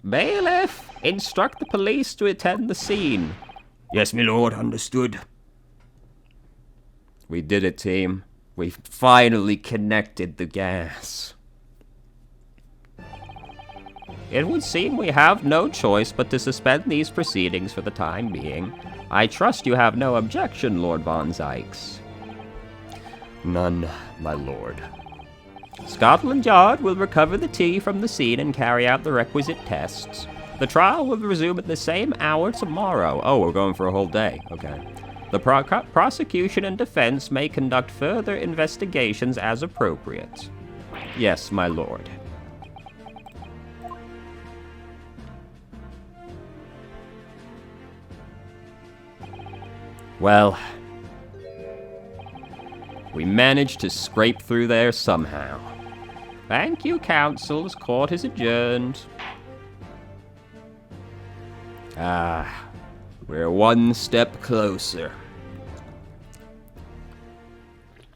Bailiff, instruct the police to attend the scene. Yes, my lord, understood. We did it, team. We finally connected the gas. It would seem we have no choice but to suspend these proceedings for the time being. I trust you have no objection, Lord Von Zykes. None, my lord. Scotland Yard will recover the tea from the scene and carry out the requisite tests. The trial will resume at the same hour tomorrow. Oh, we're going for a whole day. Okay. The prosecution and defense may conduct further investigations as appropriate. Yes, my lord. Well, we managed to scrape through there somehow. Thank you, counsel. This court is adjourned. Ah, we're one step closer.